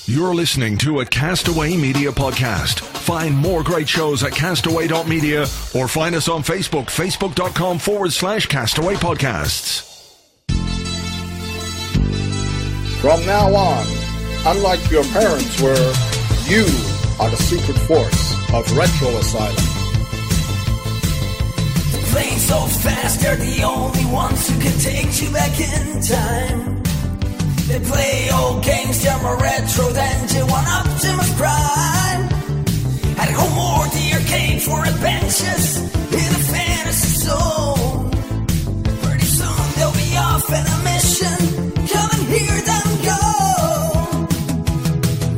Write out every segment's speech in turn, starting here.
You're listening to a Castaway Media podcast. Find more great shows at castaway.media or find us on Facebook, facebook.com/Castaway Podcasts. From now on, unlike your parents were, you are the secret force of Retro Asylum. Playing so fast, they're the only ones who can take you back in time. They play old games, they're more retro than J1 Optimus Prime. Had to go more to the arcade for adventures in a fantasy zone. Pretty soon they'll be off on a mission. Come and hear them go.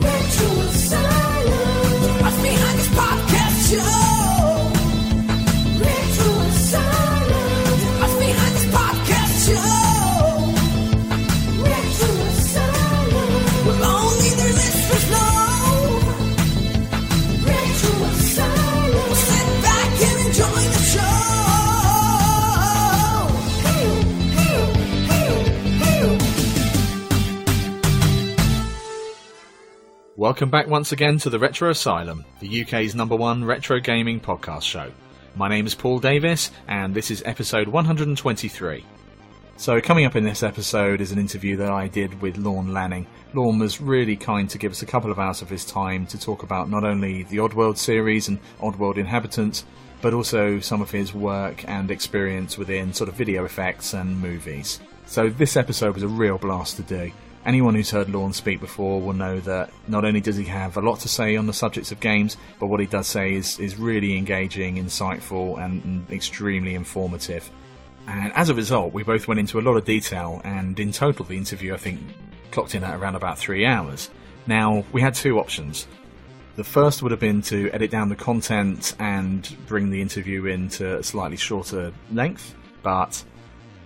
Retro Asylum. What's behind this podcast show? Retro Asylum. What's behind this podcast show? Welcome back once again to the Retro Asylum, the UK's #1 retro gaming podcast show. My name is Paul Davis, and this is episode 123. So coming up in this episode is an interview that I did with Lorne Lanning. Lorne was really kind to give us a couple of hours of his time to talk about not only the Oddworld series and Oddworld Inhabitants, but also some of his work and experience within sort of video effects and movies. So this episode was a real blast to do. Anyone who's heard Lorne speak before will know that not only does he have a lot to say on the subjects of games, but what he does say is really engaging, insightful, and extremely informative. And as a result, we both went into a lot of detail, and in total the interview I think clocked in at around about 3 hours. Now, we had two options. The first would have been to edit down the content and bring the interview into a slightly shorter length, but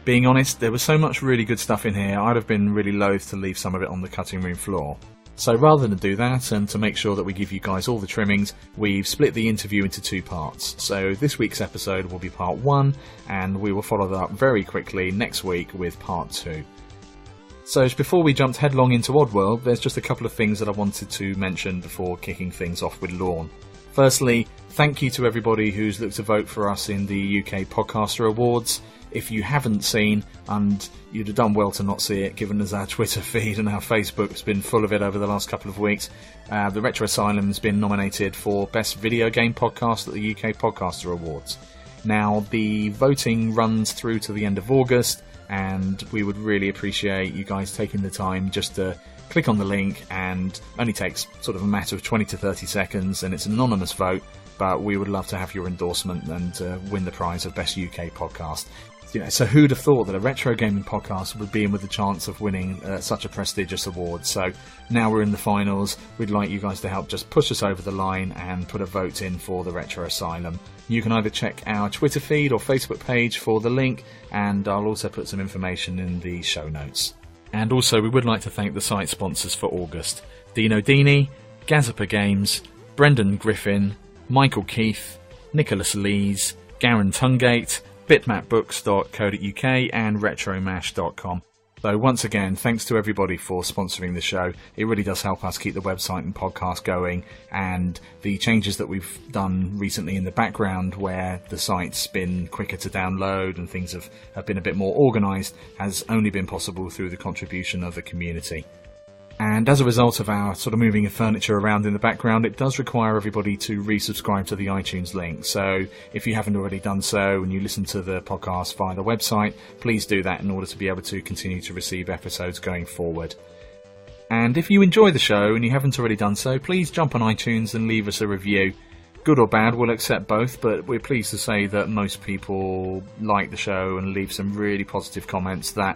being honest, there was so much really good stuff in here, I'd have been really loath to leave some of it on the cutting room floor. So rather than do that, and to make sure that we give you guys all the trimmings, we've split the interview into two parts. So this week's episode will be part 1, and we will follow that up very quickly next week with part 2. So before we jumped headlong into Oddworld, there's just a couple of things that I wanted to mention before kicking things off with Lorne. Firstly, thank you to everybody who's looked to vote for us in the UK Podcaster Awards. If you haven't seen, and you'd have done well to not see it, given as our Twitter feed and our Facebook's been full of it over the last couple of weeks, the Retro Asylum has been nominated for Best Video Game Podcast at the UK Podcaster Awards. Now, the voting runs through to the end of August, and we would really appreciate you guys taking the time just to click on the link, and only takes sort of a matter of 20 to 30 seconds, and it's an anonymous vote, but we would love to have your endorsement and win the prize of Best UK Podcast. You know, so who'd have thought that a retro gaming podcast would be in with the chance of winning such a prestigious award? So now we're in the finals. We'd like you guys to help just push us over the line and put a vote in for the Retro Asylum. You can either check our Twitter feed or Facebook page for the link, and I'll also put some information in the show notes. And also, we would like to thank the site sponsors for August: Dino Dini, Gazaper Games, Brendan Griffin, Michael Keith, Nicholas Lees, Garen Tungate, bitmapbooks.co.uk and retromash.com. So once again, thanks to everybody for sponsoring the show. It really does help us keep the website and podcast going, and the changes that we've done recently in the background, where the site's been quicker to download and things have been a bit more organised, has only been possible through the contribution of the community. And as a result of our sort of moving of furniture around in the background, it does require everybody to resubscribe to the iTunes link. So if you haven't already done so and you listen to the podcast via the website, please do that in order to be able to continue to receive episodes going forward. And if you enjoy the show and you haven't already done so, please jump on iTunes and leave us a review. Good or bad, we'll accept both, but we're pleased to say that most people like the show and leave some really positive comments that,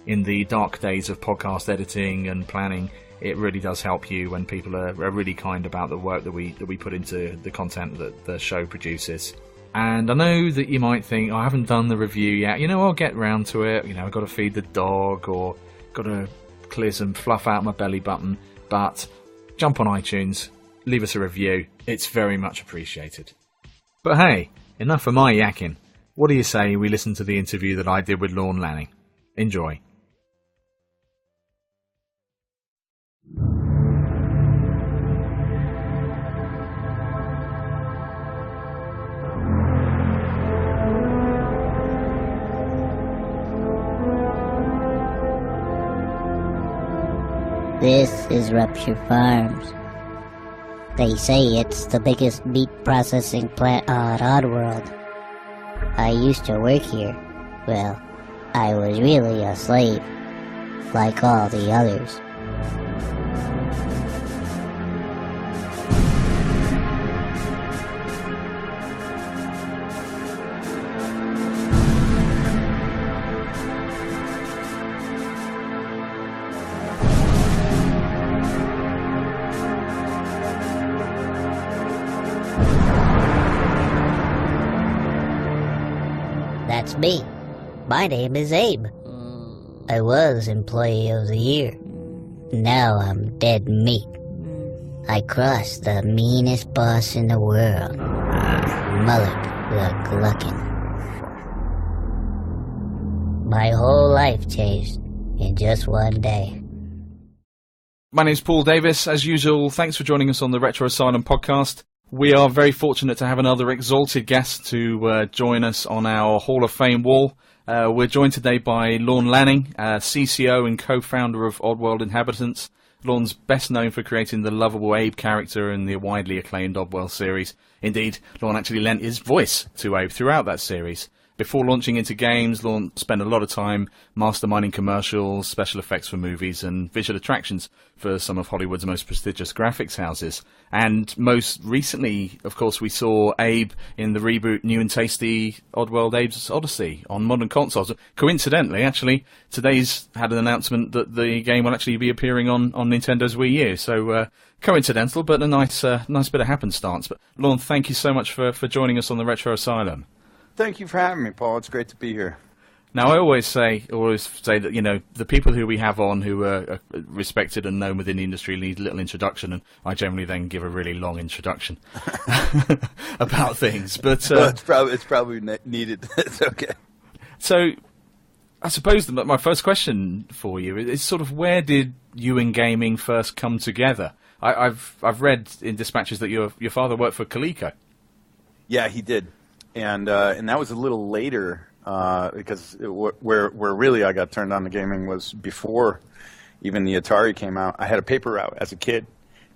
in the dark days of podcast editing and planning, it really does help you when people are really kind about the work that we put into the content that the show produces. And I know that you might think, I haven't done the review yet, I'll get round to it, I've got to feed the dog, or got to clear some fluff out my belly button, but jump on iTunes, leave us a review, it's very much appreciated. But hey, enough of my yakking. What do you say we listen to the interview that I did with Lorne Lanning? Enjoy. This is Rupture Farms. They say it's the biggest meat processing plant on Oddworld. I used to work here. Well, I was really a slave, like all the others. That's me. My name is Abe. I was Employee of the Year. Now I'm dead meat. I crossed the meanest boss in the world, Mullet the Gluckin. My whole life changed in just one day. My name's Paul Davis. As usual, thanks for joining us on the Retro Asylum podcast. We are very fortunate to have another exalted guest to join us on our Hall of Fame wall. We're joined today by Lorne Lanning, CCO and co-founder of Oddworld Inhabitants. Lorne's best known for creating the lovable Abe character in the widely acclaimed Oddworld series. Indeed, Lorne actually lent his voice to Abe throughout that series. Before launching into games, Lorne spent a lot of time masterminding commercials, special effects for movies, and visual attractions for some of Hollywood's most prestigious graphics houses. And most recently, of course, we saw Abe in the reboot New and Tasty Oddworld Abe's Odyssey on modern consoles. Coincidentally, actually, today's had an announcement that the game will actually be appearing on Nintendo's Wii U. So coincidental, but a nice bit of happenstance. But Lorne, thank you so much for joining us on the Retro Asylum. Thank you for having me, Paul. It's great to be here. Now, I always say that, you know, the people who we have on who are respected and known within the industry need a little introduction, and I generally then give a really long introduction about things. But well, it's probably needed. It's okay. So, I suppose that my first question for you is sort of, where did you and gaming first come together? I've read in dispatches that your father worked for Coleco. Yeah, he did. And that was a little later because where really I got turned on to gaming was before even the Atari came out. I had a paper route as a kid,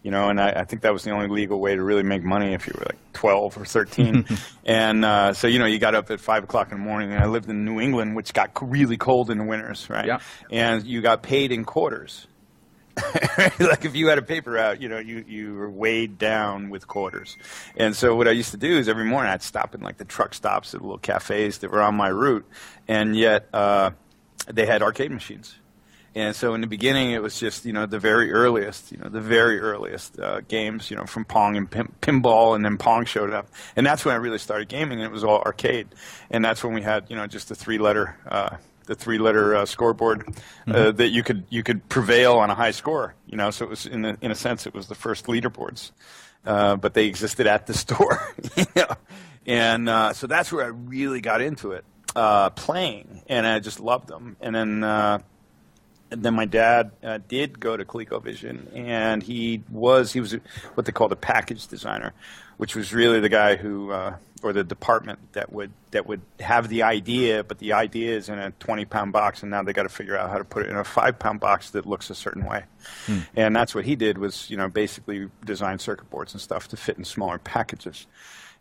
you know, and I think that was the only legal way to really make money if you were like 12 or 13. And so, you know, you got up at 5 o'clock in the morning, and I lived in New England, which got really cold in the winters, right? Yeah. And you got paid in quarters. Like if you had a paper route, you know, you were weighed down with quarters. And so what I used to do is every morning I'd stop in like the truck stops at little cafes that were on my route, and yet they had arcade machines. And so in the beginning it was just, you know, the very earliest games, you know, from Pong and pinball, and then Pong showed up. And that's when I really started gaming, and it was all arcade. And that's when we had, you know, just the three-letter scoreboard that you could prevail on a high score, you know. So it was in a sense it was the first leaderboards, but they existed at the store, you know. And so that's where I really got into it, playing, and I just loved them. And then my dad did go to ColecoVision, and he was what they called a package designer, which was really the guy who or the department that would have the idea, but the idea is in a 20-pound box, and now they got to figure out how to put it in a 5-pound box that looks a certain way. And that's what he did, was, you know, basically design circuit boards and stuff to fit in smaller packages.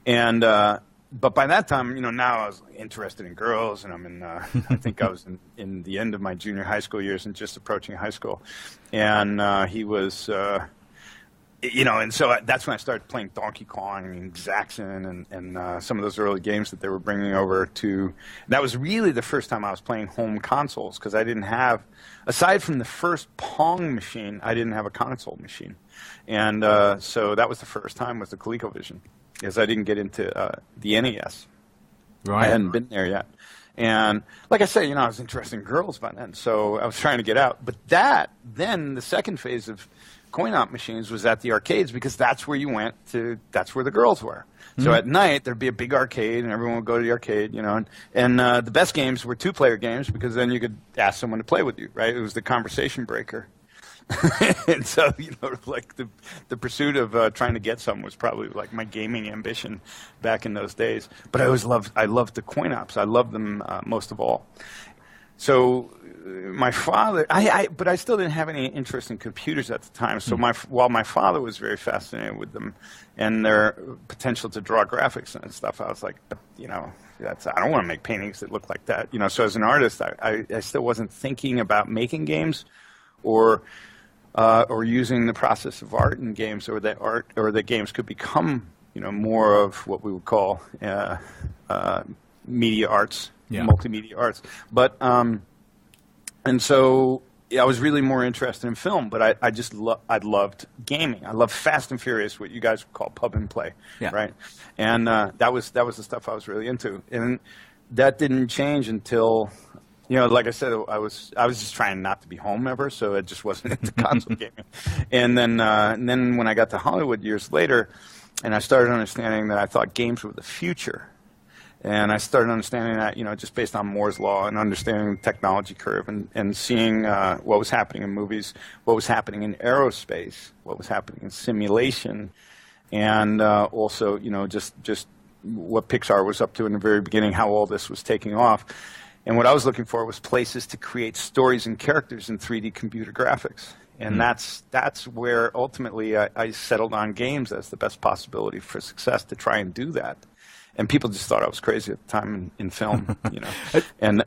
And but by that time, you know, now I was interested in girls, and I'm in I think I was in the end of my junior high school years and just approaching high school. And he was you know, and so that's when I started playing Donkey Kong and Zaxxon and some of those early games that they were bringing over to. That was really the first time I was playing home consoles, because I didn't have, aside from the first Pong machine, I didn't have a console machine. And so that was the first time with the ColecoVision, because I didn't get into the NES. Right. I hadn't been there yet. And like I said, you know, I was interested in girls by then, so I was trying to get out. But then the second phase of coin-op machines was at the arcades, because that's where you went to, that's where the girls were. So at night, there'd be a big arcade, and everyone would go to the arcade, you know. And the best games were two-player games, because then you could ask someone to play with you, right? It was the conversation breaker. And so, you know, like the pursuit of trying to get some was probably like my gaming ambition back in those days. But I loved the coin-ops. I loved them most of all. So my father, but I still didn't have any interest in computers at the time. So while my father was very fascinated with them and their potential to draw graphics and stuff, I was like, you know, I don't want to make paintings that look like that. You know, so as an artist, I still wasn't thinking about making games or using the process of art in games, or that games could become, you know, more of what we would call media arts, multimedia arts. But and so I was really more interested in film, but I just I loved gaming. I loved Fast and Furious, what you guys would call pub and play, right? And that was the stuff I was really into, and that didn't change until, you know, like I said, I was just trying not to be home ever, so it just wasn't into console gaming. And then when I got to Hollywood years later, and I started understanding that I thought games were the future. And I started understanding that, you know, just based on Moore's Law and understanding the technology curve and seeing what was happening in movies, what was happening in aerospace, what was happening in simulation, and also, you know, just what Pixar was up to in the very beginning, how all this was taking off. And what I was looking for was places to create stories and characters in 3D computer graphics. And that's where ultimately I settled on games as the best possibility for success to try and do that. And people just thought I was crazy at the time in film, you know. And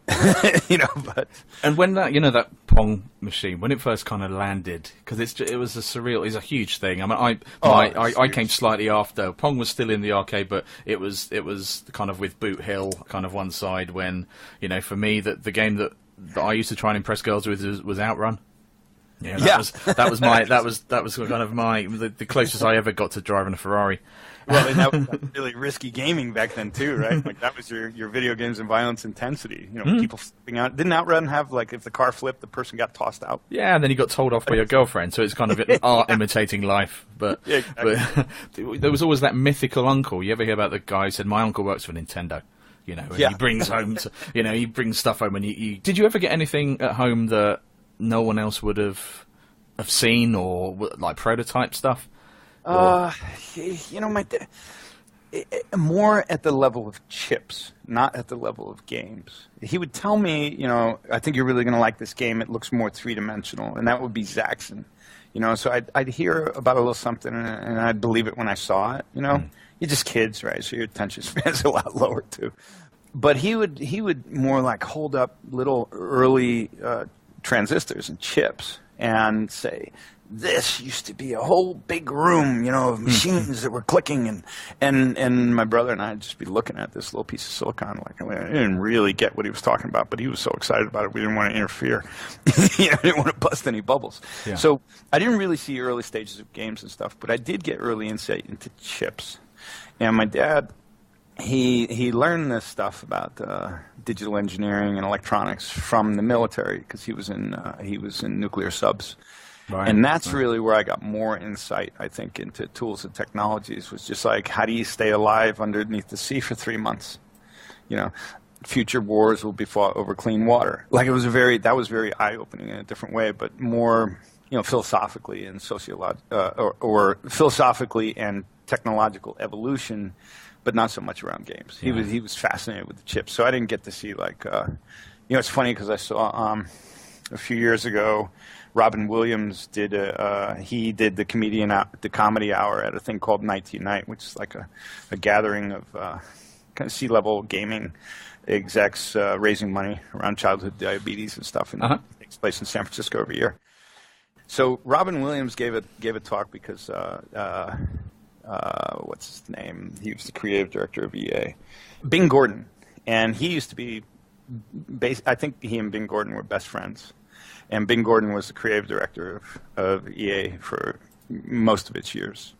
you know, but and when that, you know, that Pong machine, when it first kind of landed, because it was a huge thing. I mean, I came slightly after. Pong was still in the arcade, but it was kind of with Boot Hill kind of one side. When, you know, for me, the game that I used to try and impress girls with was Outrun. Yeah, that was kind of the closest I ever got to driving a Ferrari. Well, and that was really risky gaming back then too, right? Like that was your video games and violence intensity. You know, people flipping out. Didn't Outrun have, like, if the car flipped, the person got tossed out? Yeah, and then you got told off by your girlfriend. So it's kind of art imitating life. But, exactly. But there was always that mythical uncle. You ever hear about the guy who said, "My uncle works for Nintendo"? You know, and he brings home, he brings stuff home. And did you ever get anything at home that no one else would have seen, or like prototype stuff? You know, more at the level of chips, not at the level of games. He would tell me, you know, I think you're really going to like this game. It looks more three-dimensional, and that would be Zaxxon. You know, so I'd hear about a little something, and I'd believe it when I saw it. You know, you're just kids, right? So your attention span's a lot lower too. But he would more like hold up little early transistors and chips and say, "This used to be a whole big room, you know, of machines that were clicking," and my brother and I'd just be looking at this little piece of silicon, like, I didn't really get what he was talking about, but he was so excited about it, we didn't want to interfere. You know, I didn't want to bust any bubbles. Yeah. So I didn't really see early stages of games and stuff, but I did get early insight into chips. And my dad, he learned this stuff about digital engineering and electronics from the military, because he was in nuclear subs. Right. And that's really where I got more insight, I think, into tools and technologies, was just like, how do you stay alive underneath the sea for 3 months? You know, future wars will be fought over clean water. Like, that was very eye-opening in a different way, but more, you know, philosophically and or philosophically and technological evolution, but not so much around games. He was fascinated with the chips, so I didn't get to see, like, you know, it's funny because I saw a few years ago, Robin Williams did the comedy hour at a thing called Night Night, which is like a gathering of kind of C-level gaming execs raising money around childhood diabetes and stuff, and it takes place in San Francisco every year. So Robin Williams gave a talk because what's his name? He was the creative director of EA, Bing Gordon, and he used to be I think he and Bing Gordon were best friends. And Bing Gordon was the creative director of EA for most of its years.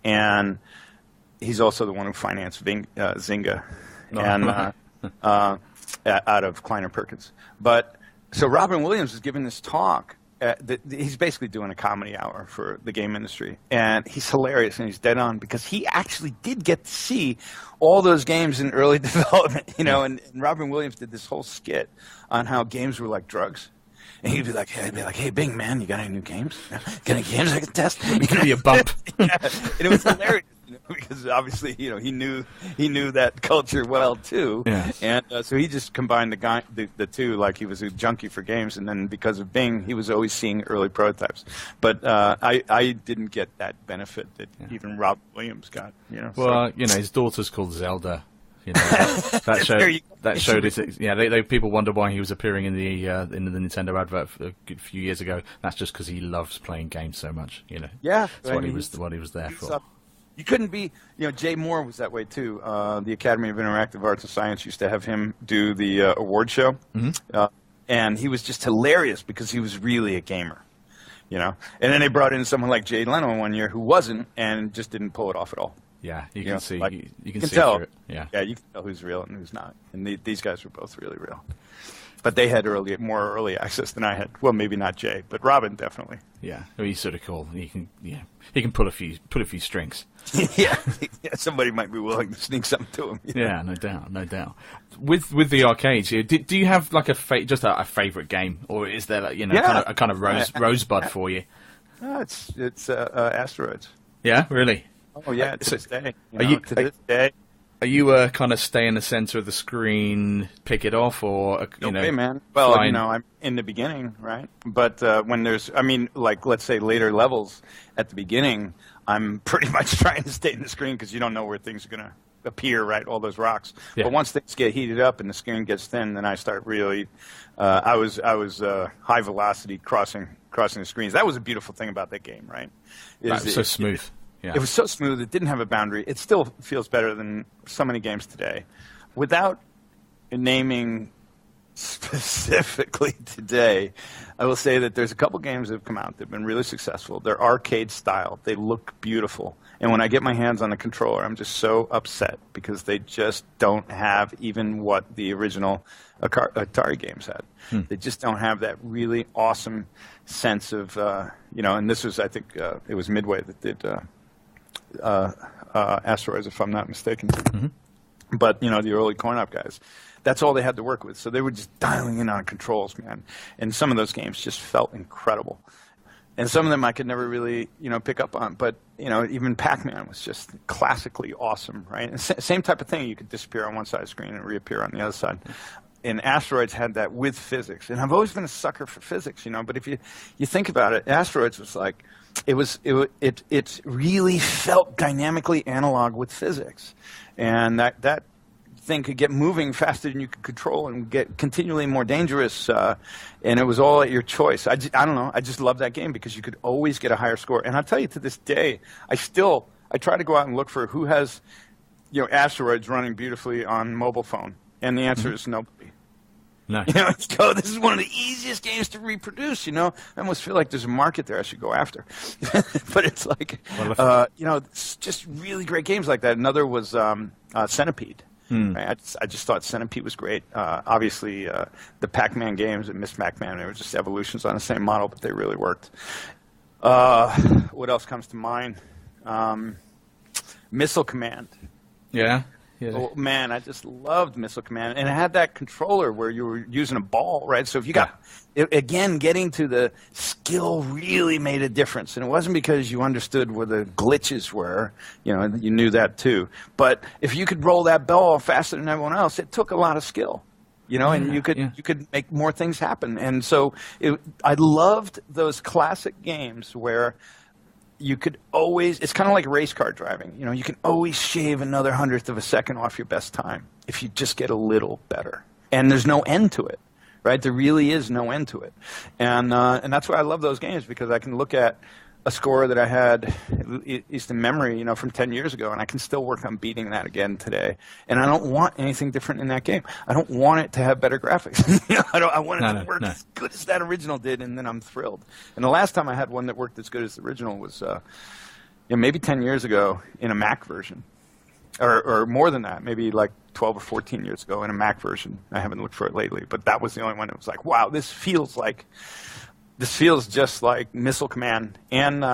And he's also the one who financed Zynga out of Kleiner Perkins. But so Robin Williams is giving this talk. He's basically doing a comedy hour for the game industry. And he's hilarious, and he's dead on, because he actually did get to see all those games in early development. You know, and Robin Williams did this whole skit on how games were like drugs. And he'd be like, "Hey, Bing, man, you got any new games? Got any games I can test?" It could be a bump. Yeah. And it was hilarious. because obviously, he knew that culture well too, and so he just combined the two. Like, he was a junkie for games, and then because of Bing, he was always seeing early prototypes. But I didn't get that benefit that even Rob Williams got. Well, his daughter's called Zelda. That showed it. Yeah, people wonder why he was appearing in the Nintendo advert a few years ago. That's just because he loves playing games so much. Yeah, that's what he was there for. You couldn't be. Jay Moore was that way too. The Academy of Interactive Arts and Science used to have him do the award show, and he was just hilarious because he was really a gamer. And then they brought in someone like Jay Leno one year who wasn't and just didn't pull it off at all. Yeah, you can see. You can see tell. Through it. Yeah, you can tell who's real and who's not. And these guys were both really real. But they had more early access than I had. Well, maybe not Jay, but Robin definitely. Yeah, he's sort of cool. He can pull a few strings. yeah, somebody might be willing to sneak something to him. Yeah, no doubt. With the arcades, do you have like a favorite game, or is there kind of rosebud for you? No, it's Asteroids. Yeah, really. Oh yeah, to this day. To this day. Are you kind of stay in the center of the screen, pick it off, or Okay, man. Well, I'm in the beginning, right? But when there's, let's say later levels at the beginning, I'm pretty much trying to stay in the screen because you don't know where things are going to appear, right? All those rocks. Yeah. But once things get heated up and the screen gets thin, then I start really. I was high velocity crossing the screens. That was a beautiful thing about that game, right? That was so smooth. Yeah. It was so smooth. It didn't have a boundary. It still feels better than so many games today. Without naming specifically today, I will say that there's a couple games that have come out that have been really successful. They're arcade style. They look beautiful. And when I get my hands on the controller, I'm just so upset because they just don't have even what the original Atari games had. They just don't have that really awesome sense of, and this was, I think, it was Midway that did Asteroids, if I'm not mistaken. Mm-hmm. But, the early coin-op guys, that's all they had to work with. So they were just dialing in on controls, man. And some of those games just felt incredible. And some of them I could never really, pick up on. But, even Pac-Man was just classically awesome, right? And same type of thing. You could disappear on one side of the screen and reappear on the other side. And Asteroids had that with physics. And I've always been a sucker for physics, But if you think about it, Asteroids was like, it really felt dynamically analog with physics. And that thing could get moving faster than you could control and get continually more dangerous. And it was all at your choice. I don't know. I just love that game because you could always get a higher score. And I'll tell you, to this day, I try to go out and look for who has, Asteroids running beautifully on mobile phone. And the answer is nobody. No. This is one of the easiest games to reproduce, I almost feel like there's a market there I should go after. But it's like, it's just really great games like that. Another was Centipede. Right? I just thought Centipede was great. Obviously, the Pac-Man games and Miss Pac-Man, they were just evolutions on the same model, but they really worked. What else comes to mind? Missile Command. Yeah. Oh, man, I just loved Missile Command. And it had that controller where you were using a ball, right? So if you got, again, getting to the skill really made a difference. And it wasn't because you understood where the glitches were. You knew that too. But if you could roll that ball faster than everyone else, it took a lot of skill. And you could make more things happen. And so I loved those classic games where you could always, it's kind of like race car driving. You can always shave another 100th of a second off your best time if you just get a little better. And there's no end to it, right? There really is no end to it. And that's why I love those games, because I can look at a score that I had, at least in memory, from 10 years ago, and I can still work on beating that again today. And I don't want anything different in that game. I don't want it to have better graphics. I want it to work as good as that original did, and then I'm thrilled. And the last time I had one that worked as good as the original was maybe 10 years ago in a Mac version. Or more than that, maybe like 12 or 14 years ago in a Mac version. I haven't looked for it lately, but that was the only one that was like, wow, this feels just like Missile Command and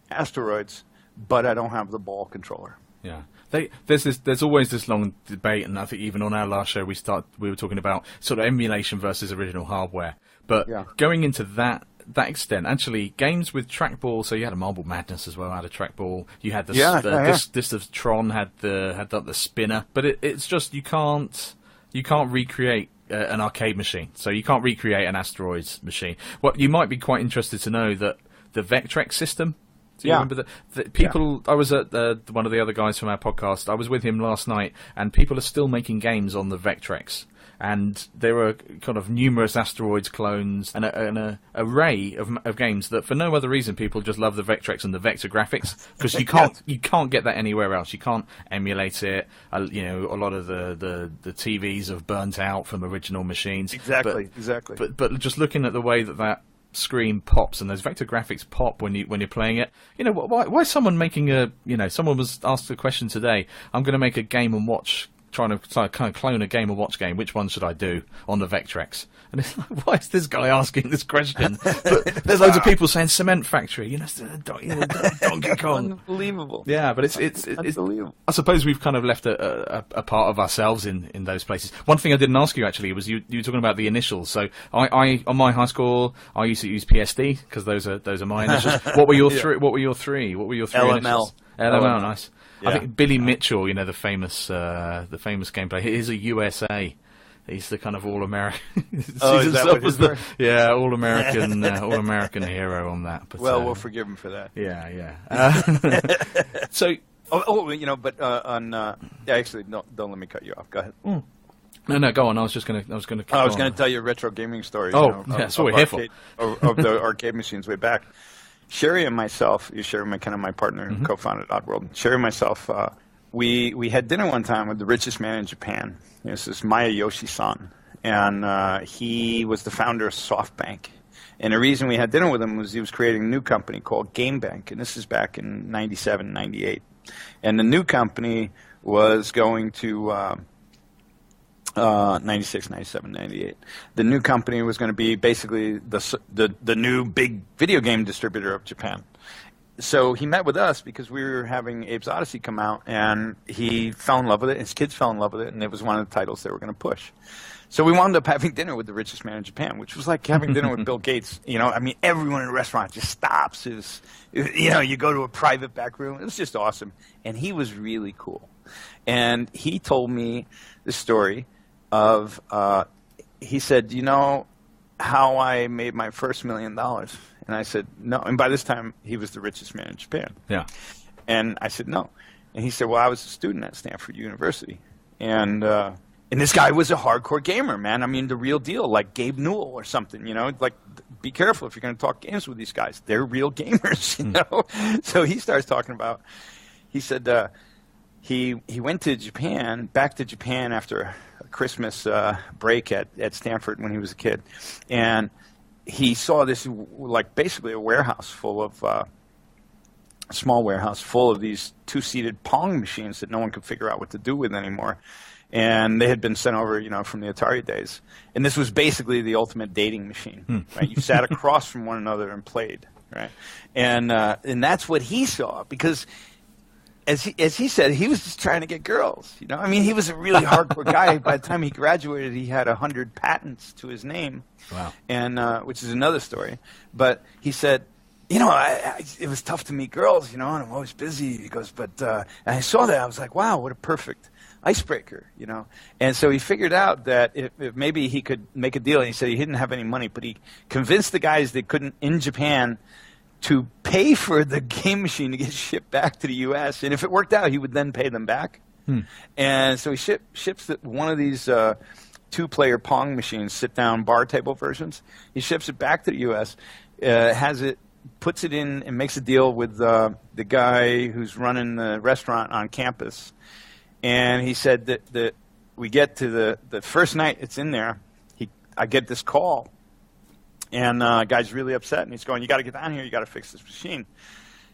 Asteroids, but I don't have the ball controller. Yeah, there's always this long debate, and I think even on our last show we were talking about sort of emulation versus original hardware. But going into that that extent, actually, games with trackball. So you had a Marble Madness as well, had a trackball. You had this of Tron had the spinner, but it's just you can't recreate an arcade machine. So you can't recreate an Asteroids machine. Well, you might be quite interested to know that the Vectrex system. Do you remember that people? I was at one of the other guys from our podcast. I was with him last night, and people are still making games on the Vectrex. And there are kind of numerous Asteroids clones and an array of games that, for no other reason, people just love the Vectrex and the vector graphics, because you can't get that anywhere else. You can't emulate it. A lot of the TVs have burnt out from original machines. Exactly. But just looking at the way that screen pops and those vector graphics pop when you're playing it, why is someone making someone was asked a question today. I'm going to make a Game and Watch. Trying to kind of clone a Game & Watch game. Which one should I do on the Vectrex? And it's like, why is this guy asking this question? But there's loads of people saying Cement Factory, Donkey Kong. Unbelievable. Yeah, but it's unbelievable. I suppose we've kind of left a part of ourselves in those places. One thing I didn't ask you actually was you were talking about the initials. So I on my high school I used to use PSD because those are my initials. What were your three? What were your three? LML. Initials? LML, nice. Yeah. I think Billy Mitchell, the famous gameplay. He's a USA. He's the kind of all-American. Oh, is that what his word? Yeah, all-American hero on that. But, well, we'll forgive him for that. Yeah. So, actually, no, don't let me cut you off. Go ahead. No, go on. I was going to tell you a retro gaming story. That's what we're here for. Of the arcade machines way back. Sherry and myself, Sherry, my partner and co-founded Oddworld. Sherry and myself, we had dinner one time with the richest man in Japan. This is Masayoshi-san, and he was the founder of SoftBank. And the reason we had dinner with him was he was creating a new company called GameBank, and this is back in 97, 98. And the new company was going to 96, 97, 98. The new company was going to be basically the new big video game distributor of Japan. So he met with us because we were having Abe's Odyssey come out, and he fell in love with it. His kids fell in love with it, and it was one of the titles they were going to push. So we wound up having dinner with the richest man in Japan, which was like having dinner with Bill Gates. Everyone in a restaurant just stops. You go to a private back room. It was just awesome. And he was really cool. And he told me the story of, he said, how I made my first $1 million? And I said, no. And by this time, he was the richest man in Japan. Yeah. And I said, no. And he said, well, I was a student at Stanford University. And this guy was a hardcore gamer, man. I mean, the real deal, like Gabe Newell or something, like, be careful if you're going to talk games with these guys. They're real gamers, So he starts talking about, he said, he went to Japan, back to Japan after a Christmas break at Stanford when he was a kid. And he saw this, like, basically a warehouse full of, small warehouse full of these two-seated Pong machines that no one could figure out what to do with anymore. And they had been sent over, from the Atari days. And this was basically the ultimate dating machine, right? You sat across from one another and played, right? And that's what he saw, because as he said, he was just trying to get girls, I mean, he was a really hardcore guy. By the time he graduated, he had 100 patents to his name. Wow. And which is another story. But he said, it was tough to meet girls, and I'm always busy. He goes, but and I saw that. I was like, wow, what a perfect icebreaker, And so he figured out that if maybe he could make a deal. And he said he didn't have any money, but he convinced the guys that couldn't in Japan to pay for the game machine to get shipped back to the U.S. And if it worked out, he would then pay them back. And so he ships one of these two-player Pong machines, sit-down bar table versions. He ships it back to the U.S., puts it in and makes a deal with the guy who's running the restaurant on campus. And he said that we get to the first night it's in there, I get this call. And guy's really upset, and he's going, you got to get down here, you got to fix this machine.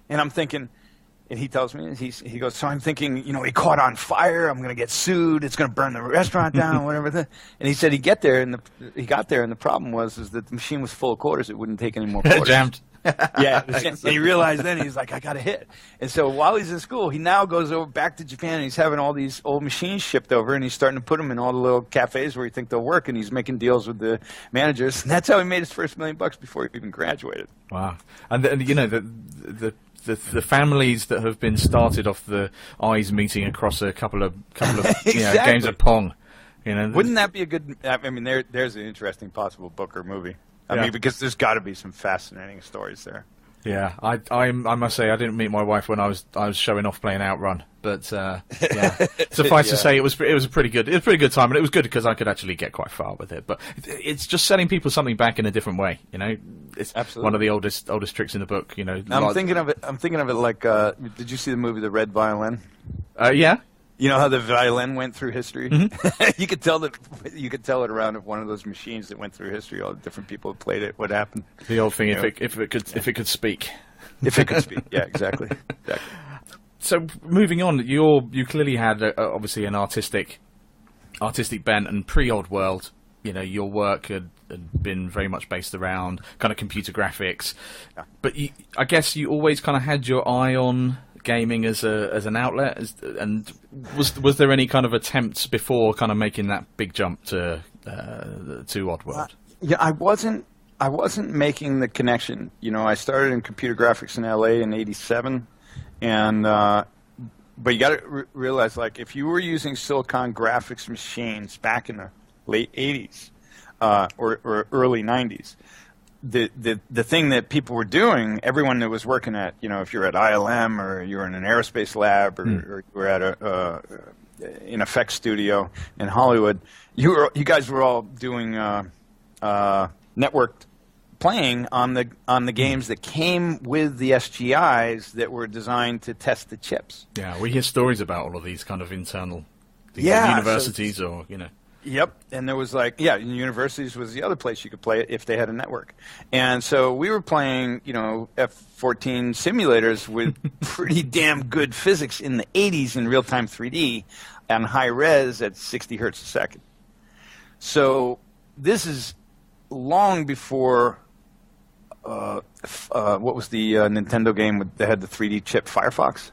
And I'm thinking, and he tells me, he goes, so I'm thinking, he caught on fire, I'm going to get sued, it's going to burn the restaurant down, whatever. And he said he got there, and the problem was that the machine was full of quarters, it wouldn't take any more quarters. Jammed. Yeah, and he realized then, he's like, I got a hit. And so while he's in school, he now goes over back to Japan, and he's having all these old machines shipped over, and he's starting to put them in all the little cafes where he think they'll work, and he's making deals with the managers. And that's how he made his first $1 million before he even graduated. Wow. And the families that have been started off the eyes meeting across a couple of Exactly. Games of Pong. Wouldn't that be a good? I mean, there's an interesting possible book or movie. I mean, because there's got to be some fascinating stories there. Yeah, I must say I didn't meet my wife when I was showing off playing Outrun, but suffice to say it was a pretty good time, and it was good because I could actually get quite far with it. But it's just selling people something back in a different way, It's Absolutely. One of the oldest tricks in the book, I'm thinking of it like, did you see the movie The Red Violin? Yeah. You know how the violin went through history? Mm-hmm. You could tell it around one of those machines that went through history. All the different people who played it. What happened? The old thing, if it could speak. If it could speak, yeah, exactly. So moving on, you clearly had obviously an artistic bent, and pre-Oddworld, your work had been very much based around kind of computer graphics. Yeah. But I guess you always kind of had your eye on gaming as an outlet, and was there any kind of attempts before kind of making that big jump to Oddworld? Yeah, I wasn't making the connection. I started in computer graphics in LA in '87, and but you got to realize, like, if you were using Silicon graphics machines back in the late '80s or early '90s. The thing that people were doing, everyone that was working at, if you're at ILM or you're in an aerospace lab or you were at an effects studio in Hollywood, you guys were all doing networked playing on the games that came with the SGIs that were designed to test the chips. Yeah, we hear stories about all of these kind of internal universities or. Yep, and there was universities was the other place you could play it if they had a network. And so we were playing, F-14 simulators with pretty damn good physics in the 80s in real-time 3D and high res at 60 hertz a second. So this is long before, what was the Nintendo game that had the 3D chip, Firefox?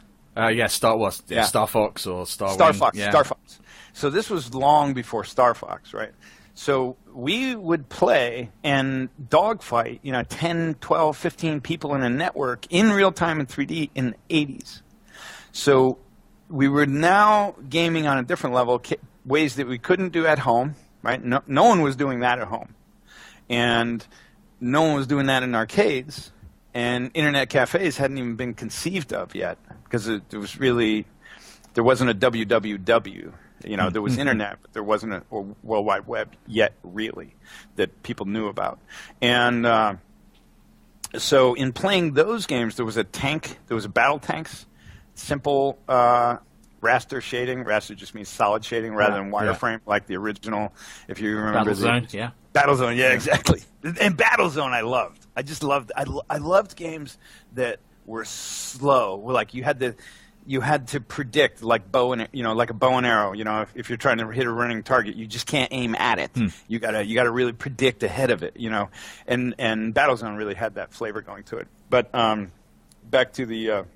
Star Fox or Star Fox. Star Fox. So this was long before Star Fox, right? So we would play and dogfight, 10, 12, 15 people in a network in real time in 3D in the 80s. So we were now gaming on a different level, ways that we couldn't do at home, right? No one was doing that at home. And no one was doing that in arcades. And internet cafes hadn't even been conceived of yet because there wasn't a www. There was internet, but there wasn't a World Wide Web yet, really, that people knew about. And so in playing those games, there was a battle tanks, simple raster shading. Raster just means solid shading rather than wireframe, like the original, if you remember. Battlezone, Battlezone, yeah, exactly. And Battlezone I loved. I loved games that were slow. Like you had to predict, like like a bow and arrow. If you're trying to hit a running target, you just can't aim at it. You gotta really predict ahead of it. And Battlezone really had that flavor going to it. But back to the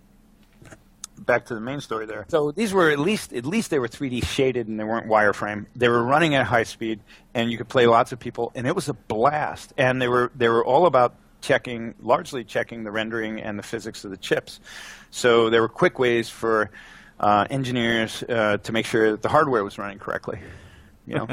main story there. So these were at least they were 3D shaded and they weren't wireframe. They were running at high speed, and you could play lots of people, and it was a blast. And they were all about largely checking the rendering and the physics of the chips. So there were quick ways for engineers to make sure that the hardware was running correctly.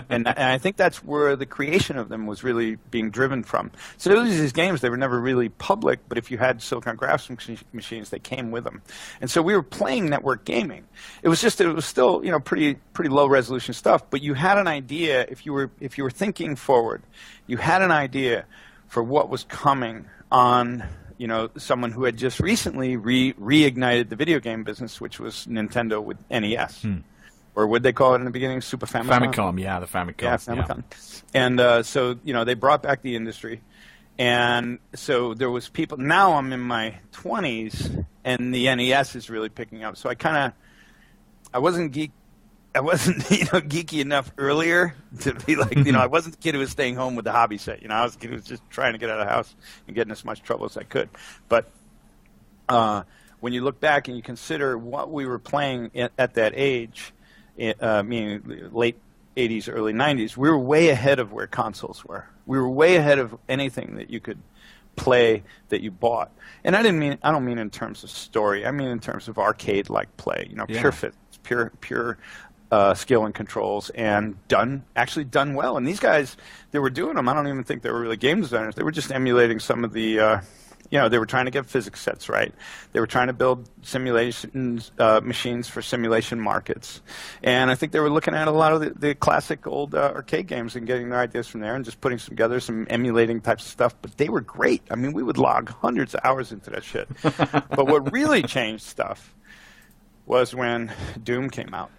And I think that's where the creation of them was really being driven from. So these games, they were never really public, but if you had Silicon graphics machines, they came with them. And so we were playing network gaming. It was still pretty low resolution stuff, but you had an idea. If you were thinking forward, you had an idea for what was coming on, someone who had just recently reignited the video game business, which was Nintendo with NES. Or would they call it in the beginning, Super Famicom? Famicom, yeah, the Famicom. Yeah, Famicom. Yeah. And so, they brought back the industry. And so there was people. Now I'm in my 20s, and the NES is really picking up. So I wasn't geeky enough earlier to be like, I wasn't the kid who was staying home with the hobby set. I was the kid who was just trying to get out of the house and get in as much trouble as I could. But when you look back and you consider what we were playing at that age, meaning late 80s, early 90s, we were way ahead of where consoles were. We were way ahead of anything that you could play that you bought. And I don't mean in terms of story. I mean in terms of arcade-like play. Pure physics, pure skill and controls, and done well. And these guys, they were doing them. I don't even think they were really game designers. They were just emulating some of the. They were trying to get physics sets right. They were trying to build simulation machines for simulation markets. And I think they were looking at a lot of the classic old arcade games and getting their ideas from there and just putting together some emulating types of stuff. But they were great. I mean, we would log hundreds of hours into that shit. But what really changed stuff was when Doom came out.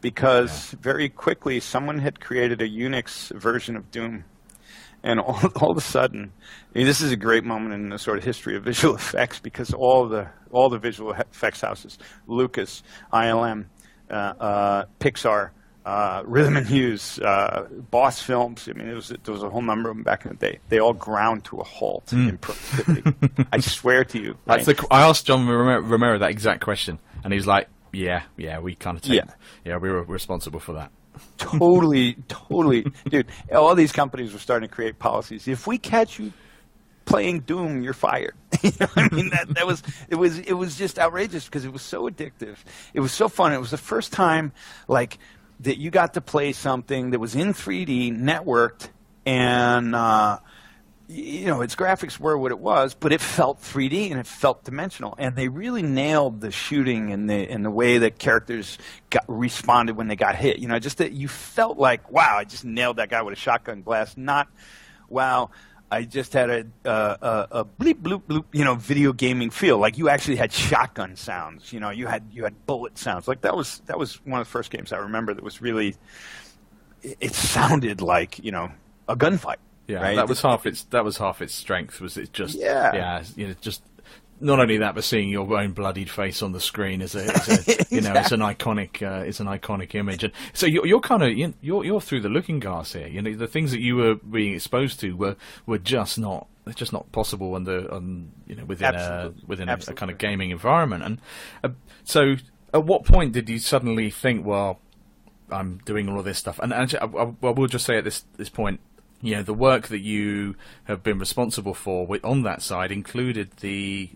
Because very quickly someone had created a Unix version of Doom. And all of a sudden, this is a great moment in the sort of history of visual effects, because all the visual effects houses, Lucas, ILM, Pixar, Rhythm and Hughes, Boss Films. I mean, there was a whole number of them back in the day. They all ground to a halt in productivity. I swear to you. Right? I asked John Romero that exact question, and he's like, "Yeah, we kind of we were responsible for that." Totally, dude. All these companies were starting to create policies. If we catch you playing Doom, you're fired. I mean, it was just outrageous because it was so addictive. It was so fun. It was the first time like that you got to play something that was in 3D, networked, and its graphics were what it was, but it felt 3D and it felt dimensional. And they really nailed the shooting and the way that characters responded when they got hit. Just that you felt like, wow, I just nailed that guy with a shotgun blast. Not, wow, I just had a bleep bloop bloop, video gaming feel. Like you actually had shotgun sounds. You had bullet sounds. Like that was one of the first games I remember that was really. It sounded like a gunfight. Yeah, right? that was half its strength. Was it just just not only that, but seeing your own bloodied face on the screen is it's an iconic image. And so you're kind of you're through the looking glass here. The things that you were being exposed to were just not possible within a kind of gaming environment. And so at what point did you suddenly think, well, I'm doing all of this stuff? And actually, I will just say at this point. The work that you have been responsible for on that side included the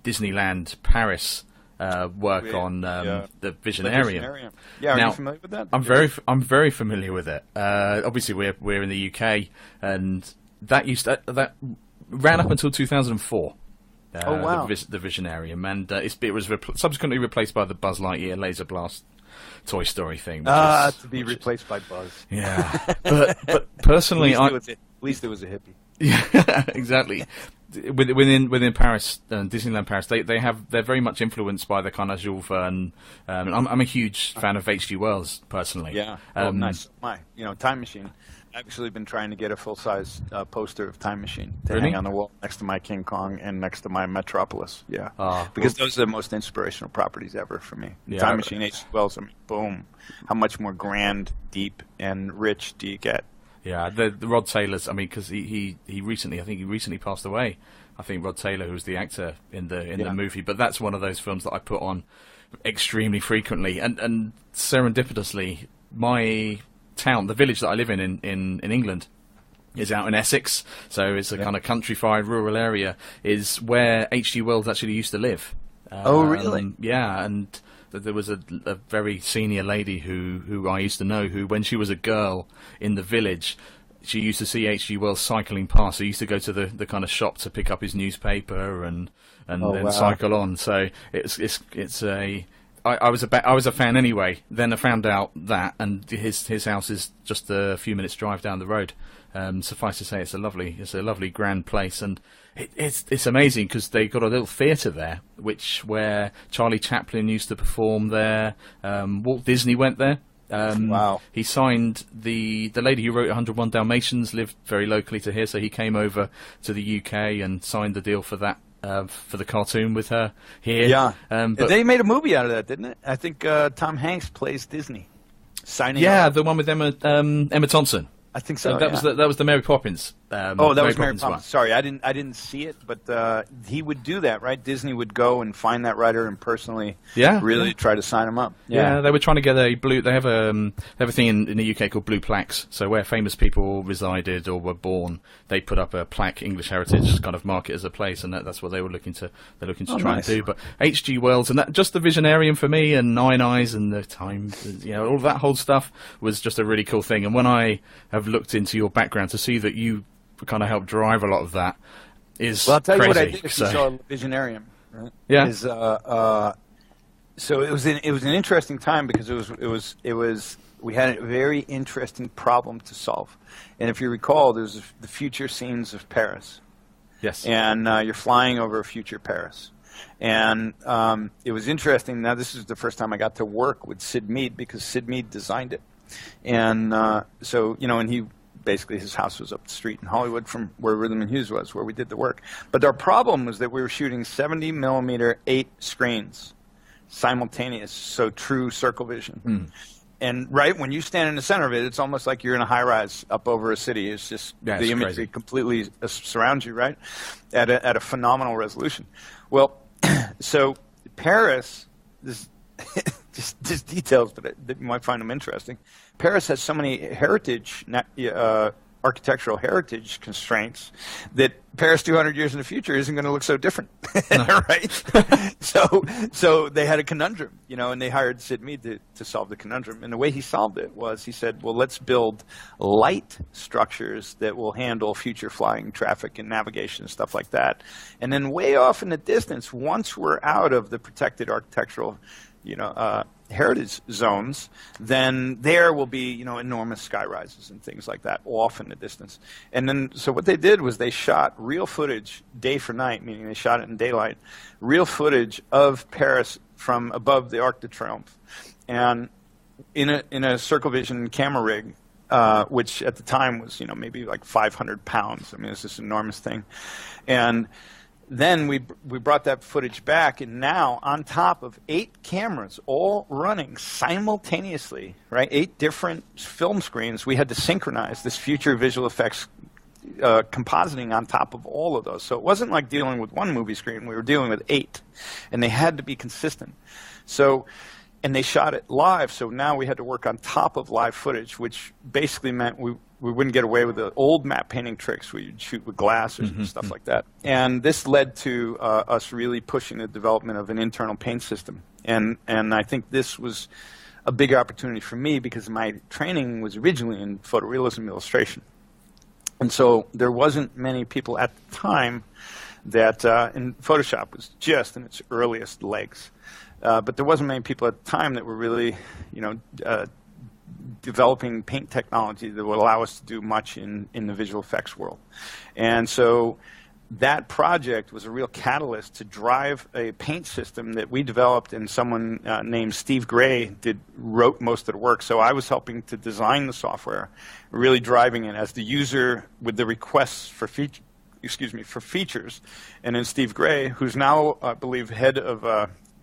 Disneyland Paris work on the Visionarium. Yeah, now, are you familiar with that? I'm very familiar with it. Obviously, we're in the UK, and that ran up until 2004. Oh wow! The Visionarium, and it was subsequently replaced by the Buzz Lightyear Laser Blast Toy Story thing. To be replaced by Buzz. Yeah, but personally, at least it was a hippie. Yeah, exactly. Within Paris, Disneyland Paris, they're very much influenced by the kind of Jules Verne. I'm a huge fan of H.G. Wells personally. Yeah, nice. Time Machine. I've actually been trying to get a full-size poster of Time Machine to hang on the wall next to my King Kong and next to my Metropolis. Yeah, because those are the most inspirational properties ever for me. Yeah, Time Machine, H.G. Wells. I mean, boom! How much more grand, deep, and rich do you get? Yeah, the Rod Taylor's. I mean, because he recently passed away. I think Rod Taylor, who was the actor in the movie, but that's one of those films that I put on extremely frequently. And serendipitously, my town, the village that I live in England, is out in Essex, so it's a kind of countrified rural area, is where H.G. Wells actually used to live. Oh, really? Yeah, and there was a very senior lady who I used to know, who, when she was a girl in the village, she used to see H.G. Wells cycling past. So he used to go to the kind of shop to pick up his newspaper and cycle on. So I was a fan anyway. Then I found out that, and his house is just a few minutes drive down the road. Suffice to say, it's a lovely grand place, and it's amazing because they got a little theatre there, where Charlie Chaplin used to perform there. Walt Disney went there. Wow! He signed the lady who wrote 101 Dalmatians lived very locally to here, so he came over to the UK and signed the deal for that. For the cartoon with her here. Yeah. But they made a movie out of that, didn't it? I think Tom Hanks plays Disney. signing. Yeah, the one with Emma Thompson. I think so. That was the Mary Poppins. That was Mary Poppins. One. Sorry, I didn't see it, but he would do that, right? Disney would go and find that writer and personally, really try to sign him up. Yeah, they were trying to get a blue. They have a thing in the UK called blue plaques. So where famous people resided or were born, they put up a plaque, English heritage, kind of mark it as a place, and that's what they were looking to try and do. But H.G. Wells and that, just the Visionarium for me, and Nine Eyes and the Time, all that whole stuff was just a really cool thing. And when I have looked into your background to see that you kind of helped drive a lot of that is I'll tell crazy. You what I did if you saw Visionarium. Right? Yeah. So it was an interesting time because we had a very interesting problem to solve. And if you recall, there's the future scenes of Paris. Yes. And you're flying over a future Paris. And it was interesting. Now, this is the first time I got to work with Sid Mead because Sid Mead designed it. And and he basically his house was up the street in Hollywood from where Rhythm and Hughes was, where we did the work. But our problem was that we were shooting 70 millimeter 8 screens simultaneous, so true circle vision. And right when you stand in the center of it, it's almost like you're in a high rise up over a city. It's just the imagery completely surrounds you, right, at a phenomenal resolution. Well, so Paris, this just details, but that you might find them interesting. Paris has so many heritage, architectural heritage constraints that Paris 200 years in the future isn't going to look so different, right? So they had a conundrum, and they hired Sid Mead to solve the conundrum. And the way he solved it was he said, well, let's build light structures that will handle future flying traffic and navigation and stuff like that. And then way off in the distance, once we're out of the protected architectural heritage zones, then there will be, enormous sky rises and things like that off in the distance. And then, so what they did was they shot real footage day for night, meaning they shot it in daylight, real footage of Paris from above the Arc de Triomphe. And in a circle vision camera rig, which at the time was, maybe like 500 pounds. I mean, it's this enormous thing. And then we brought that footage back, and now on top of 8 cameras all running simultaneously, right, 8 different film screens, we had to synchronize this future visual effects compositing on top of all of those. So it wasn't like dealing with one movie screen. We were dealing with 8, and they had to be consistent. So, and they shot it live, so now we had to work on top of live footage, which basically meant we wouldn't get away with the old map painting tricks where you'd shoot with glass or stuff like that. And this led to us really pushing the development of an internal paint system. And I think this was a big opportunity for me because my training was originally in photorealism illustration. And so there wasn't many people at the time that, and Photoshop was just in its earliest legs. But there wasn't many people at the time that were really, developing paint technology that would allow us to do much in the visual effects world. And so that project was a real catalyst to drive a paint system that we developed, and someone named Steve Gray wrote most of the work. So I was helping to design the software, really driving it as the user with the requests for features. And then Steve Gray, who's now, I believe, head of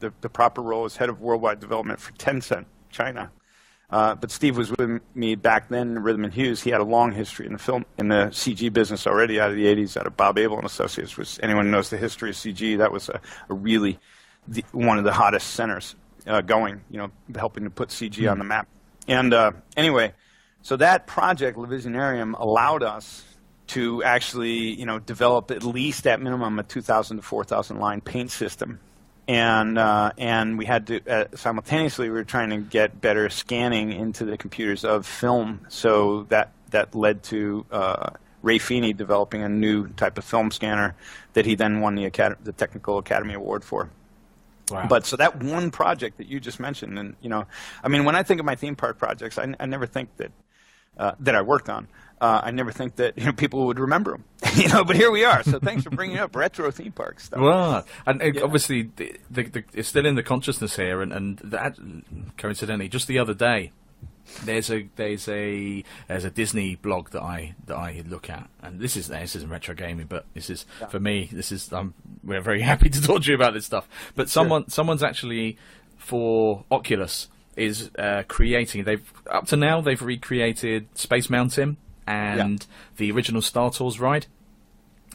the proper role as head of worldwide development for Tencent, China. But Steve was with me back then in Rhythm and Hughes. He had a long history in the CG business already out of the 80s, out of Bob Abel and Associates, which anyone who knows the history of CG, that was a really one of the hottest centers going, helping to put CG on the map. And anyway, so that project, Le Visionarium, allowed us to actually, develop at least at minimum a 2,000 to 4,000 line paint system. And we had to simultaneously we were trying to get better scanning into the computers of film, so that led to Ray Feeney developing a new type of film scanner that he then won the Technical Academy Award for. Wow. But so that one project that you just mentioned, and when I think of my theme park projects, I never think that I worked on. I never think that people would remember them, But here we are. So thanks for bringing up retro theme park stuff. Well, and obviously, it's still in the consciousness here, and that coincidentally, just the other day, there's a Disney blog that I look at, and this isn't retro gaming, but this is for me. We're very happy to talk to you about this stuff. But someone's actually for Oculus is creating. Up to now they've recreated Space Mountain and the original Star Tours ride,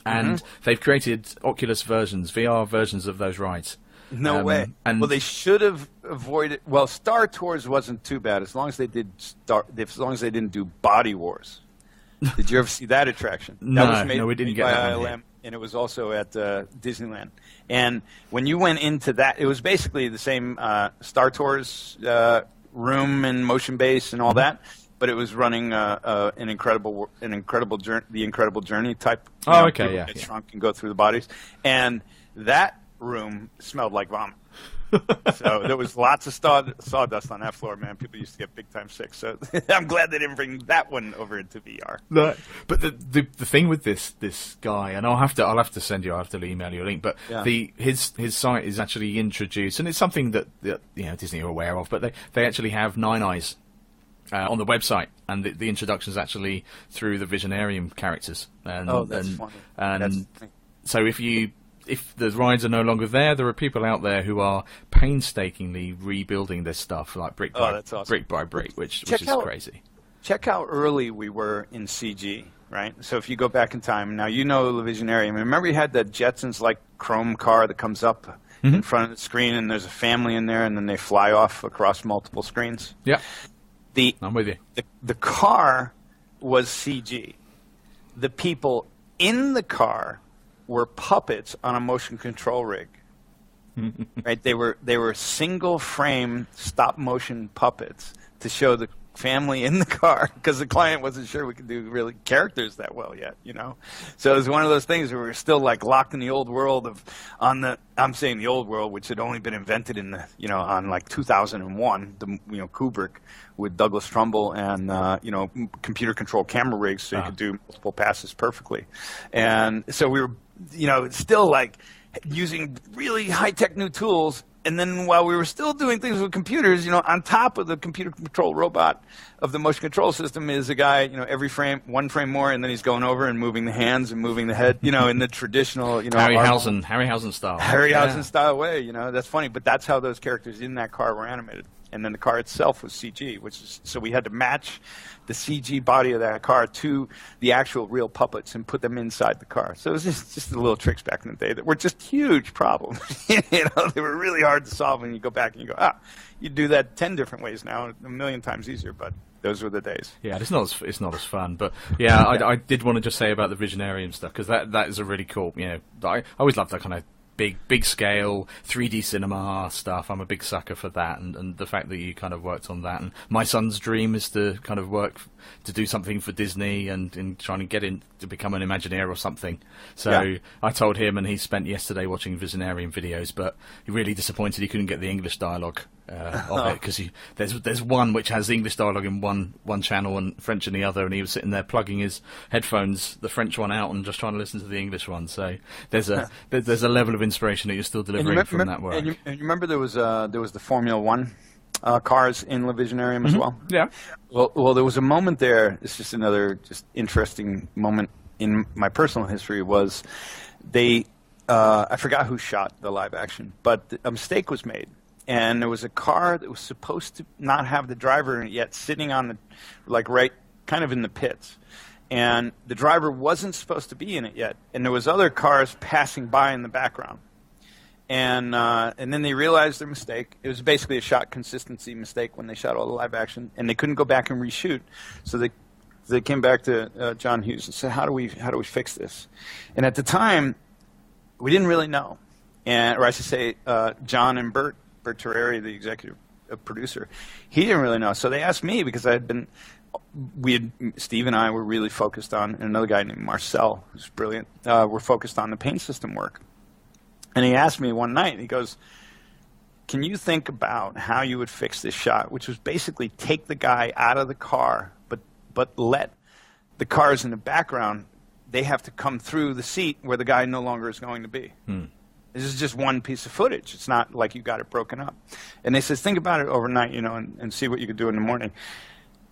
and they've created Oculus versions, VR versions of those rides. No way. Well, they should have avoided. Well, Star Tours wasn't too bad as long as they didn't do Body Wars. Did you ever see that attraction? No, we didn't get that one ILM, and it was also at Disneyland. And when you went into that, it was basically the same Star Tours room and motion base and all that, but it was running an incredible journey, the Incredible Journey type. Oh, okay, yeah. Get shrunk and go through the bodies, and that room smelled like vomit. So there was lots of sawdust on that floor, man. People used to get big time sick. So I'm glad they didn't bring that one over into VR. No, but the thing with this guy, and I'll have to send you, I'll have to email you a link. But his site is actually introduced, and it's something that Disney are aware of. But they actually have Nine Eyes on the website, and the introduction is actually through the Visionarium characters. And, that's funny. And so if the rides are no longer there, there are people out there who are painstakingly rebuilding this stuff, like brick by brick, which is crazy. Check how early we were in CG, right? So if you go back in time, now you know the Visionarium. Remember you had that Jetsons-like chrome car that comes up in front of the screen, and there's a family in there, and then they fly off across multiple screens? Yeah. I'm with you. The car was CG. The people in the car were puppets on a motion control rig. Right? They were single frame stop motion puppets to show the family in the car, because the client wasn't sure we could do really characters that well yet, So it was one of those things where we were still like locked in the old world I'm saying the old world, which had only been invented in the on like 2001, Kubrick with Douglas Trumbull and computer controlled camera rigs, so you could do multiple passes perfectly. And so we were still like using really high-tech new tools, and then while we were still doing things with computers, on top of the computer control robot of the motion control system is a guy, every frame, one frame more, and then he's going over and moving the hands and moving the head, in the traditional, Harryhausen style. Harryhausen style way, that's funny, but that's how those characters in that car were animated. And then the car itself was CG, so we had to match the CG body of that car to the actual real puppets and put them inside the car. So it was just the little tricks back in the day that were just huge problems. They were really hard to solve, and you go back and you go, you do that 10 different ways now, a million times easier, but those were the days. Yeah, it's not as fun, but yeah, I did want to just say about the Visionarium stuff, because that is a really cool, I always loved that kind of big scale 3D cinema stuff. I'm a big sucker for that, and the fact that you kind of worked on that. And my son's dream is to kind of work to do something for Disney and trying to get in to become an Imagineer or something. So I told him, and he spent yesterday watching Visionarium videos, but he really disappointed he couldn't get the English dialogue of it, because there's one which has English dialogue in one channel and French in the other, and he was sitting there plugging his headphones, the French one out, and just trying to listen to the English one. So there's a level of inspiration that you're still delivering from that work. And you remember there was the Formula One cars in the Visionarium as well? Yeah. Well, there was a moment there. It's just another interesting moment in my personal history. Was I forgot who shot the live action, but a mistake was made. And there was a car that was supposed to not have the driver in it yet, sitting on right kind of in the pits. And the driver wasn't supposed to be in it yet. And there was other cars passing by in the background. And then they realized their mistake. It was basically a shot consistency mistake when they shot all the live action, and they couldn't go back and reshoot. So they came back to John Hughes and said, how do we fix this? And at the time, we didn't really know. Or I should say, John and Bert Terreri, the executive producer, he didn't really know. So they asked me, because Steve and I were really focused on, and another guy named Marcel, who's brilliant, we're focused on the paint system work. And he asked me one night, he goes, can you think about how you would fix this shot, which was basically take the guy out of the car, but let the cars in the background, they have to come through the seat where the guy no longer is going to be. This is just one piece of footage. It's not like you got it broken up. And they said, think about it overnight, and see what you could do in the morning.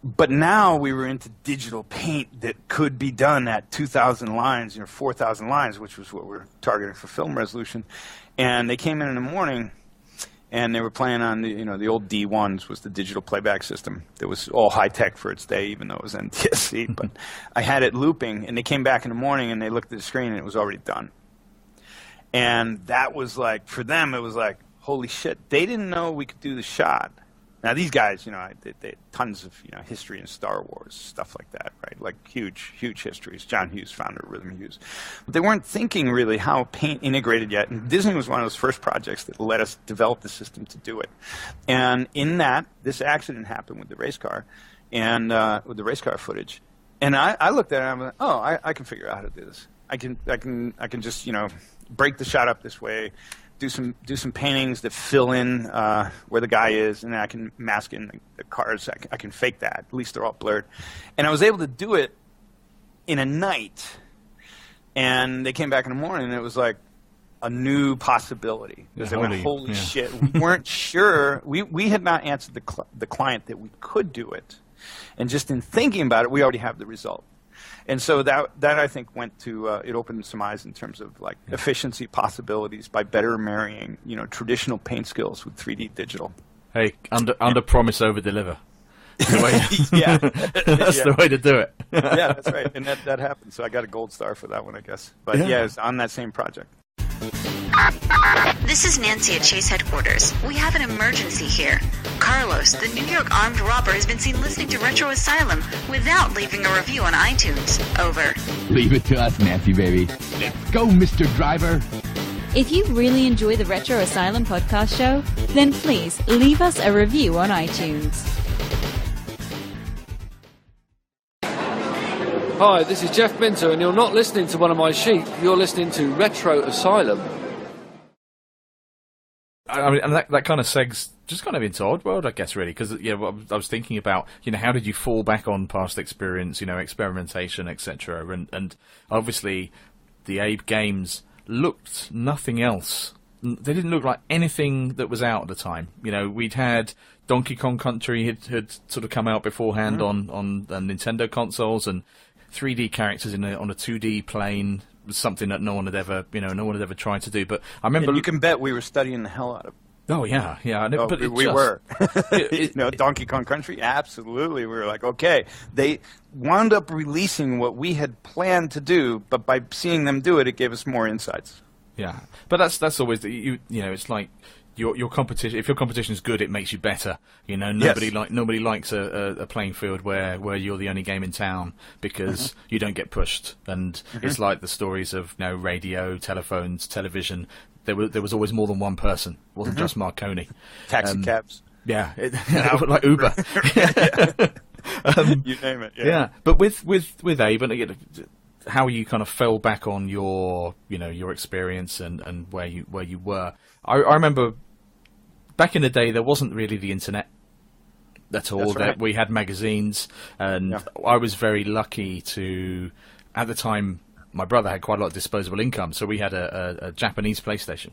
But now we were into digital paint that could be done at 2,000 lines, 4,000 lines, which was what we're targeting for film resolution. And they came in the morning, and they were playing on the old D1s was the digital playback system. That was all high tech for its day, even though it was NTSC. But I had it looping, and they came back in the morning and they looked at the screen and it was already done. And that was like, for them, it was like, holy shit! They didn't know we could do the shot. Now these guys, they had tons of history in Star Wars, stuff like that, right? Like huge histories. John Hughes, founder of Rhythm Hughes, but they weren't thinking really how paint integrated yet. And Disney was one of those first projects that let us develop the system to do it. And in that, this accident happened with the race car, and with the race car footage. And I looked at it and I'm like, oh, I can figure out how to do this. I can just break the shot up this way. Do some paintings that fill in where the guy is, and then I can mask in the cars. I can fake that. At least they're all blurred. And I was able to do it in a night. And they came back in the morning, and it was like a new possibility. Because they went, holy shit. We weren't sure. We had not answered the client that we could do it. And just in thinking about it, we already have the result. And so that I think went to it opened some eyes in terms of like efficiency possibilities by better marrying traditional paint skills with 3D digital. Hey, under promise, over deliver. That's the way to do it. Yeah, that's right, and that happened. So I got a gold star for that one, I guess. But yeah, it's on that same project. This is Nancy at Chase headquarters. We have an emergency here. Carlos, the New York armed robber, has been seen listening to Retro Asylum without leaving a review on iTunes. Over. Leave it to us, Nancy, baby. Let's go, Mr. Driver. If you really enjoy the Retro Asylum podcast show, then please leave us a review on iTunes. Hi, this is Jeff Minter, and you're not listening to one of my sheep. You're listening to Retro Asylum. I mean, and that kind of segs just kind of into Oddworld, I guess, really, because I was thinking about how did you fall back on past experience, experimentation, etc. And obviously, the Abe games looked nothing else. They didn't look like anything that was out at the time. We'd had Donkey Kong Country had sort of come out beforehand on Nintendo consoles, and 3D characters on a 2D plane was something that no one had ever tried to do. But I remember, and you can bet we were studying the hell out of. Oh yeah. But we were. Donkey Kong Country, absolutely. We were like, okay. They wound up releasing what we had planned to do, but by seeing them do it, it gave us more insights. Yeah, but that's always it's like. Your competition. If your competition is good, it makes you better. Nobody likes a playing field where you're the only game in town because you don't get pushed. And it's like the stories of radio, telephones, television. There was always more than one person. It wasn't just Marconi. Taxi cabs. Yeah, like Uber. You name it. Yeah, but with Abe, and how you kind of fell back on your experience and where you were. I remember. Back in the day, there wasn't really the internet at all. That's right. We had magazines, and I was very lucky to, at the time, my brother had quite a lot of disposable income, so we had a Japanese PlayStation.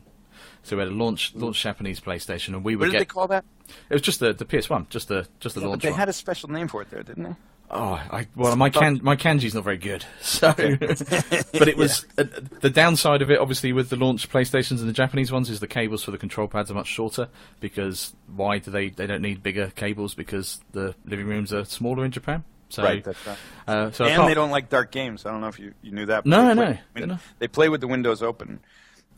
So we had a launch Japanese PlayStation, and we would What did they call that? It was just the PS1, just the launch. They one. had a special name for it there, didn't they? Oh, my kanji's not very good. So, but it was the downside of it. Obviously, with the launch PlayStations and the Japanese ones, is the cables for the control pads are much shorter. Because why do they don't need bigger cables? Because the living rooms are smaller in Japan. So, right, that's right. And they don't like dark games. I don't know if you knew that. No. They play with the windows open.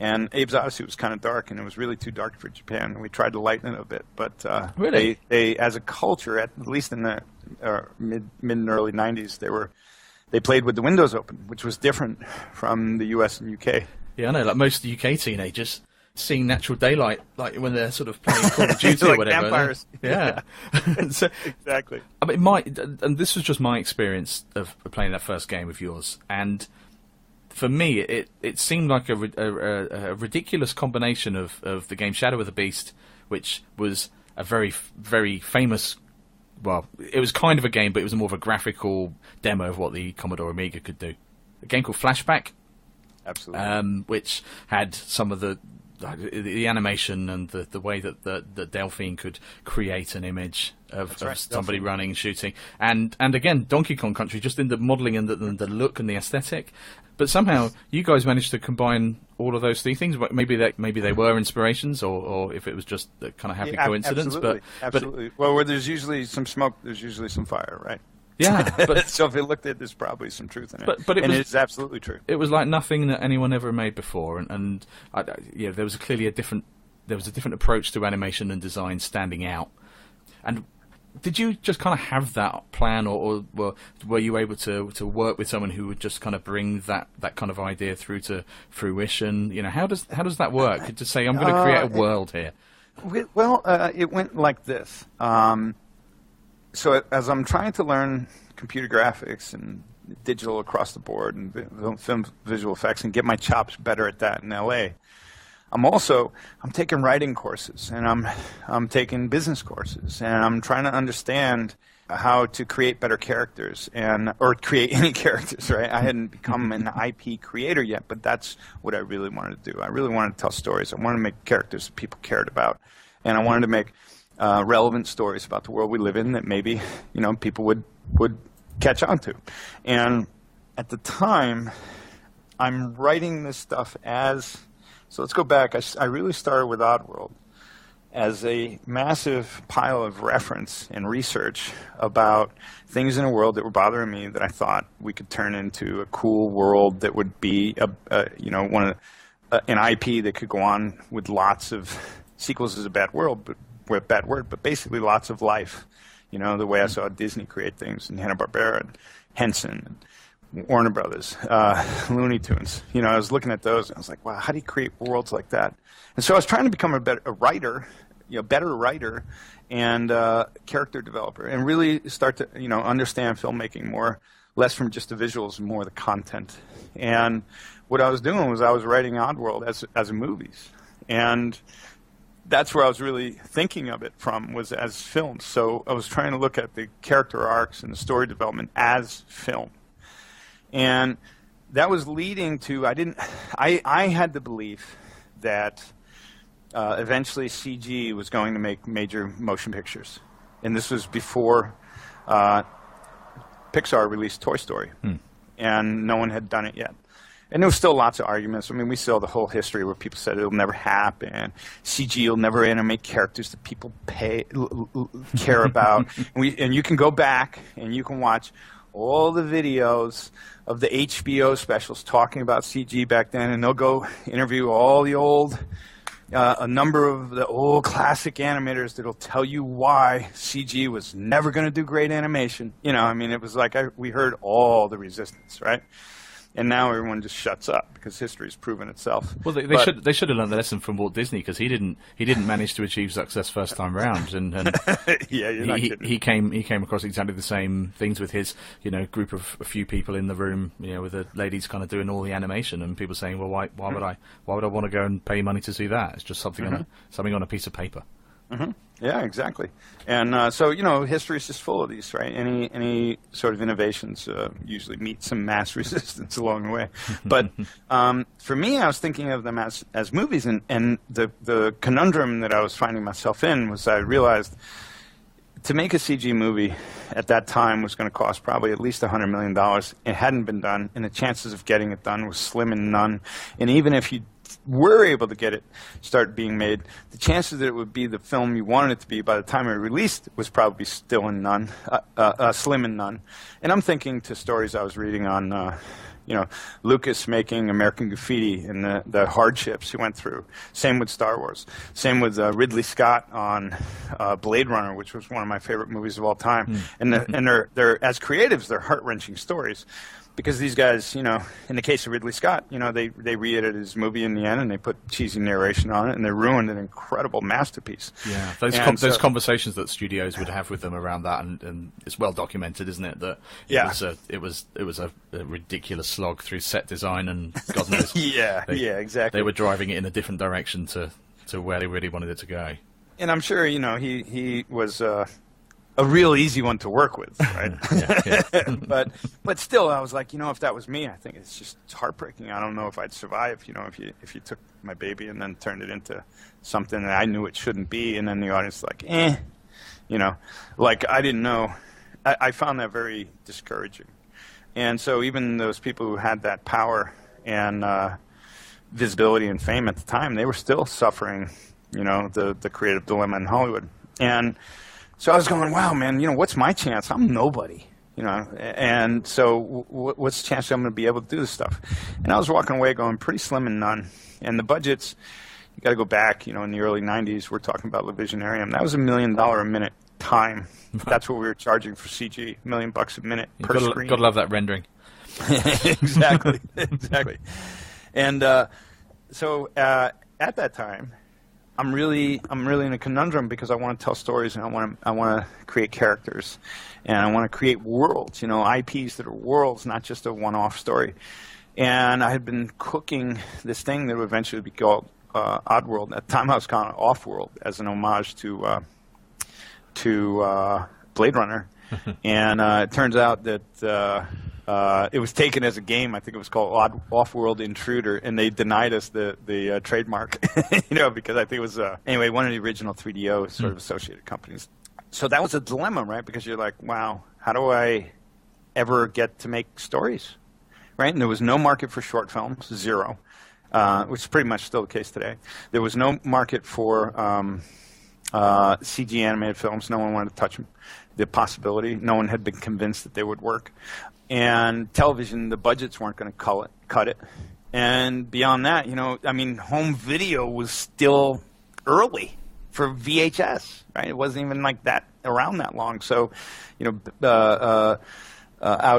And Abe's Odyssey was kind of dark, and it was really too dark for Japan. And we tried to lighten it a bit, but really, they as a culture, at least in the mid and early '90s, they played with the windows open, which was different from the US and UK. Yeah, I know. Like most UK teenagers, seeing natural daylight, like when they're sort of playing Call of Duty like or whatever. Vampires. Yeah. So, exactly. I mean, and this was just my experience of playing that first game of yours, and. For me, it seemed like a ridiculous combination of the game Shadow of the Beast, which was a very, very famous... Well, it was kind of a game, but it was more of a graphical demo of what the Commodore Amiga could do. A game called Flashback. Absolutely. Which had some of the animation and the way that Delphine could create an image of somebody running, shooting. And again, Donkey Kong Country, just in the modelling and the look and the aesthetic. But somehow, you guys managed to combine all of those three things? Maybe they were inspirations, or if it was just a kind of happy coincidence. Absolutely. Well, where there's usually some smoke, there's usually some fire, right? Yeah. But, so if you looked at it, there's probably some truth in it. But it's absolutely true. It was like nothing that anyone ever made before, and there was clearly a different approach to animation and design standing out. And did you just kind of have that plan, or were you able to work with someone who would just kind of bring that kind of idea through to fruition? You know, how does that work? To say, I'm going to create a world here. Well, it went like this. So as I'm trying to learn computer graphics and digital across the board and film visual effects and get my chops better at that in LA, I'm taking writing courses, and I'm taking business courses, and I'm trying to understand how to create better characters or create any characters, right? I hadn't become an IP creator yet, but that's what I really wanted to do. I really wanted to tell stories. I wanted to make characters that people cared about, and I wanted to make relevant stories about the world we live in that maybe, people would catch on to. And at the time, I'm writing this stuff so let's go back. I really started with Oddworld as a massive pile of reference and research about things in the world that were bothering me that I thought we could turn into a cool world that would be an IP that could go on with lots of sequels. Is a bad word, but basically lots of life. The way I saw Disney create things, and Hanna-Barbera and Henson and Warner Brothers, Looney Tunes. I was looking at those, and I was like, wow, how do you create worlds like that? And so I was trying to become a better writer and character developer, and really start to, understand filmmaking more, less from just the visuals and more the content. And what I was doing was I was writing Oddworld as movies. And that's where I was really thinking of it from, was as films. So I was trying to look at the character arcs and the story development as film. And that was leading to, I had the belief that eventually CG was going to make major motion pictures. And this was before Pixar released Toy Story. And no one had done it yet. And there was still lots of arguments. I mean, we saw the whole history where people said it'll never happen. CG will never animate characters that people care about. And you can go back and you can watch all the videos of the HBO specials talking about CG back then, and they'll go interview all the a number of the old classic animators that'll tell you why CG was never going to do great animation. It was like we heard all the resistance, right? And now everyone just shuts up because history's proven itself. Well, they should have learned the lesson from Walt Disney, because he didn't manage to achieve success first time round, and yeah, you're not kidding. He came across exactly the same things with his group of a few people in the room, with the ladies kind of doing all the animation, and people saying, well, why would I want to go and pay money to see that? It's just something on a piece of paper. Mm-hmm. Yeah, exactly. And so history is just full of these, right? Any sort of innovations usually meet some mass resistance along the way. But for me, I was thinking of them as movies, and the conundrum that I was finding myself in was I realized to make a CG movie at that time was going to cost probably at least $100 million. It hadn't been done, and the chances of getting it done was slim and none. And even if you were able to start being made, the chances that it would be the film you wanted it to be by the time it released was probably still in none, slim and none. And I'm thinking to stories I was reading on, Lucas making American Graffiti and the hardships he went through. Same with Star Wars. Same with Ridley Scott on Blade Runner, which was one of my favorite movies of all time. And they're as creatives, they're heart-wrenching stories. Because these guys, in the case of Ridley Scott, they re-edited his movie in the end, and they put cheesy narration on it, and they ruined an incredible masterpiece. Yeah, those conversations that studios would have with them around that, and it's well documented, isn't it? That it was a ridiculous slog through set design, and God knows. Exactly. They were driving it in a different direction to where they really wanted it to go. And I'm sure, he was a real easy one to work with, right? But still, I was like, if that was me, I think it's heartbreaking. I don't know if I'd survive, if you took my baby and then turned it into something that I knew it shouldn't be, and then the audience like, like I didn't know. I found that very discouraging. And so even those people who had that power and visibility and fame at the time, they were still suffering, the creative dilemma in Hollywood. And so I was going, wow, man, what's my chance? I'm nobody, and so what's the chance I'm going to be able to do this stuff? And I was walking away going pretty slim and none. And the budgets, you got to go back, in the early 90s, we're talking about LaVisionarium. That was $1 million a minute time. That's what we were charging for CG, $1 million a minute per screen. Gotta love that rendering. Exactly. And so at that time, I'm really in a conundrum because I want to tell stories and I want to create characters, and I want to create worlds, IPs that are worlds, not just a one-off story. And I had been cooking this thing that would eventually be called Oddworld. At the time, I was calling it Offworld as an homage to Blade Runner. And it turns out that it was taken as a game. I think it was called Oddworld Intruder, and they denied us the trademark, because I think it was anyway one of the original 3DO sort of associated companies. So that was a dilemma, right? Because you're like, wow, how do I ever get to make stories, right? And there was no market for short films, zero, which is pretty much still the case today. There was no market for CG animated films. No one wanted to touch them. The possibility, no one had been convinced that they would work. And television, the budgets weren't going to cut it. And beyond that, home video was still early for VHS, right? It wasn't even like that around that long. So, out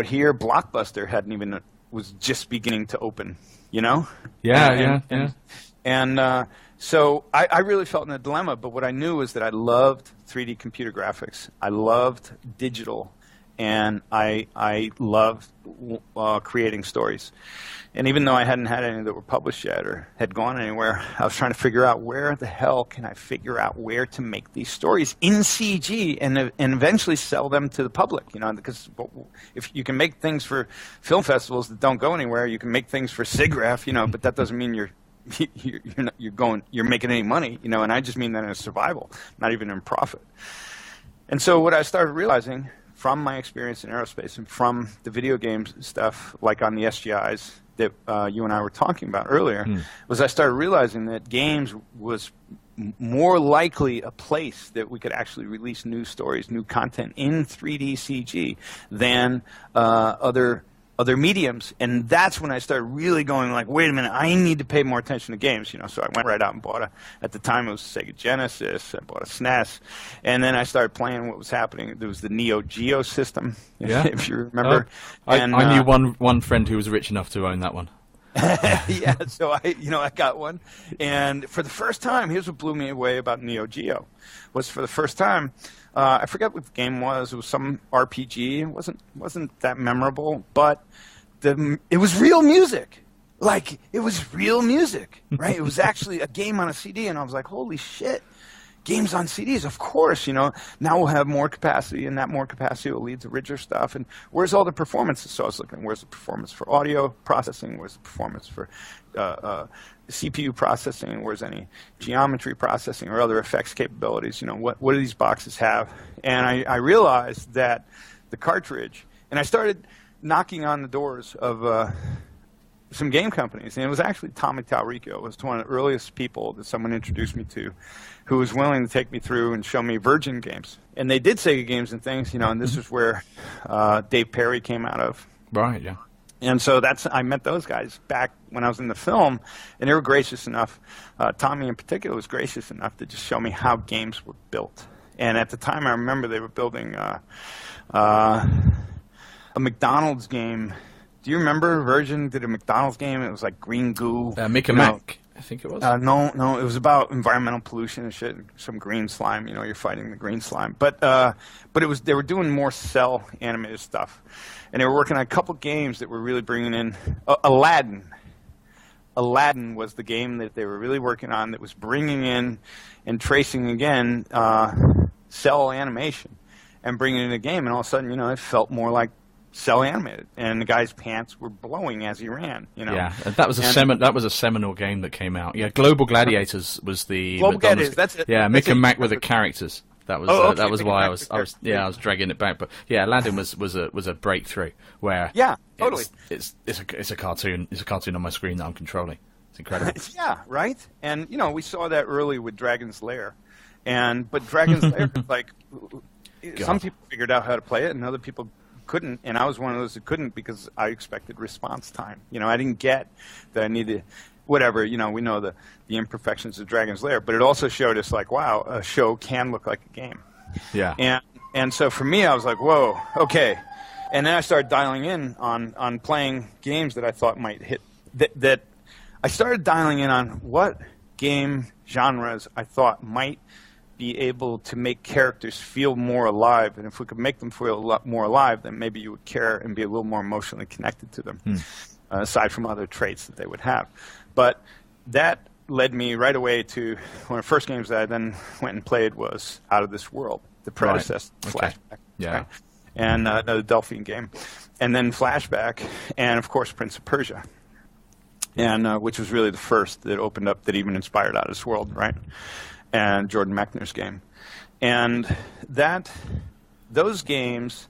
here, Blockbuster was just beginning to open, Yeah. And so I really felt in a dilemma, but what I knew was that I loved 3D computer graphics. I loved digital, and I loved creating stories. And even though I hadn't had any that were published yet or had gone anywhere, I was trying to figure out where the hell can I figure out where to make these stories in CG and eventually sell them to the public, because if you can make things for film festivals that don't go anywhere, you can make things for SIGGRAPH, but that doesn't mean you're making any money, and I just mean that in survival, not even in profit. And so what I started realizing from my experience in aerospace and from the video games stuff, like on the SGIs that you and I were talking about earlier, was I started realizing that games was more likely a place that we could actually release new stories, new content in 3D CG than other mediums. And that's when I started really going like, wait a minute, I need to pay more attention to games, So I went right out and bought at the time it was Sega Genesis, I bought a SNES, and then I started playing what was happening. There was the Neo Geo system, if you remember. I knew one friend who was rich enough to own that one. Yeah, so I got one, and for the first time, here's what blew me away about Neo Geo, was for the first time, I forget what the game was. It was some RPG. It wasn't that memorable, but it was real music. Like, it was real music, right? It was actually a game on a CD, and I was like, holy shit. Games on CDs, of course, now we'll have more capacity, and that more capacity will lead to richer stuff. And where's all the performances? So I was looking, where's the performance for audio processing? Where's the performance for CPU processing? Where's any geometry processing or other effects capabilities? What do these boxes have? And I realized that the cartridge, and I started knocking on the doors of some game companies, and it was actually Tommy Talrico. Was one of the earliest people that someone introduced me to, who was willing to take me through and show me Virgin games. And they did Sega games and things, and this is where Dave Perry came out of. Right, yeah. And so I met those guys back when I was in the film, and they were gracious enough, Tommy in particular was gracious enough to just show me how games were built. And at the time, I remember they were building a McDonald's game. Do you remember Virgin did a McDonald's game? It was like green goo. Mick and Mac, I think it was. No, it was about environmental pollution and shit. Some green slime, you're fighting the green slime. But they were doing more cell animated stuff, and they were working on a couple games that were really bringing in Aladdin. Aladdin was the game that they were really working on that was bringing in and tracing again cell animation and bringing in a game, and all of a sudden, it felt more like cell animated, and the guy's pants were blowing as he ran. Yeah, that was a seminal game that came out. Yeah, Global Gladiators was the Global Gladiators. That's it. Yeah, Mick and Mac were the characters. That was that was why I was dragging it back. But yeah, Aladdin was a breakthrough where totally it's a cartoon on my screen that I'm controlling. incredible. Yeah, right? And, we saw that early with Dragon's Lair. But Dragon's Lair, like, some people figured out how to play it and other people couldn't. And I was one of those that couldn't because I expected response time. I didn't get that I needed whatever. We know the imperfections of Dragon's Lair. But it also showed us, like, wow, a show can look like a game. Yeah. And so for me, I was like, whoa, okay. And then I started dialing in on playing games that I thought might hit. That I started dialing in on what game genres I thought might be able to make characters feel more alive. And if we could make them feel a lot more alive, then maybe you would care and be a little more emotionally connected to them, aside from other traits that they would have. But that led me right away to one of the first games that I then went and played was Out of This World, the predecessor to Flashback. Yeah. Right? And another Delphian game. And then Flashback, and of course Prince of Persia. And which was really the first that opened up, that even inspired Out of This World, right? And Jordan Mechner's game. And those games,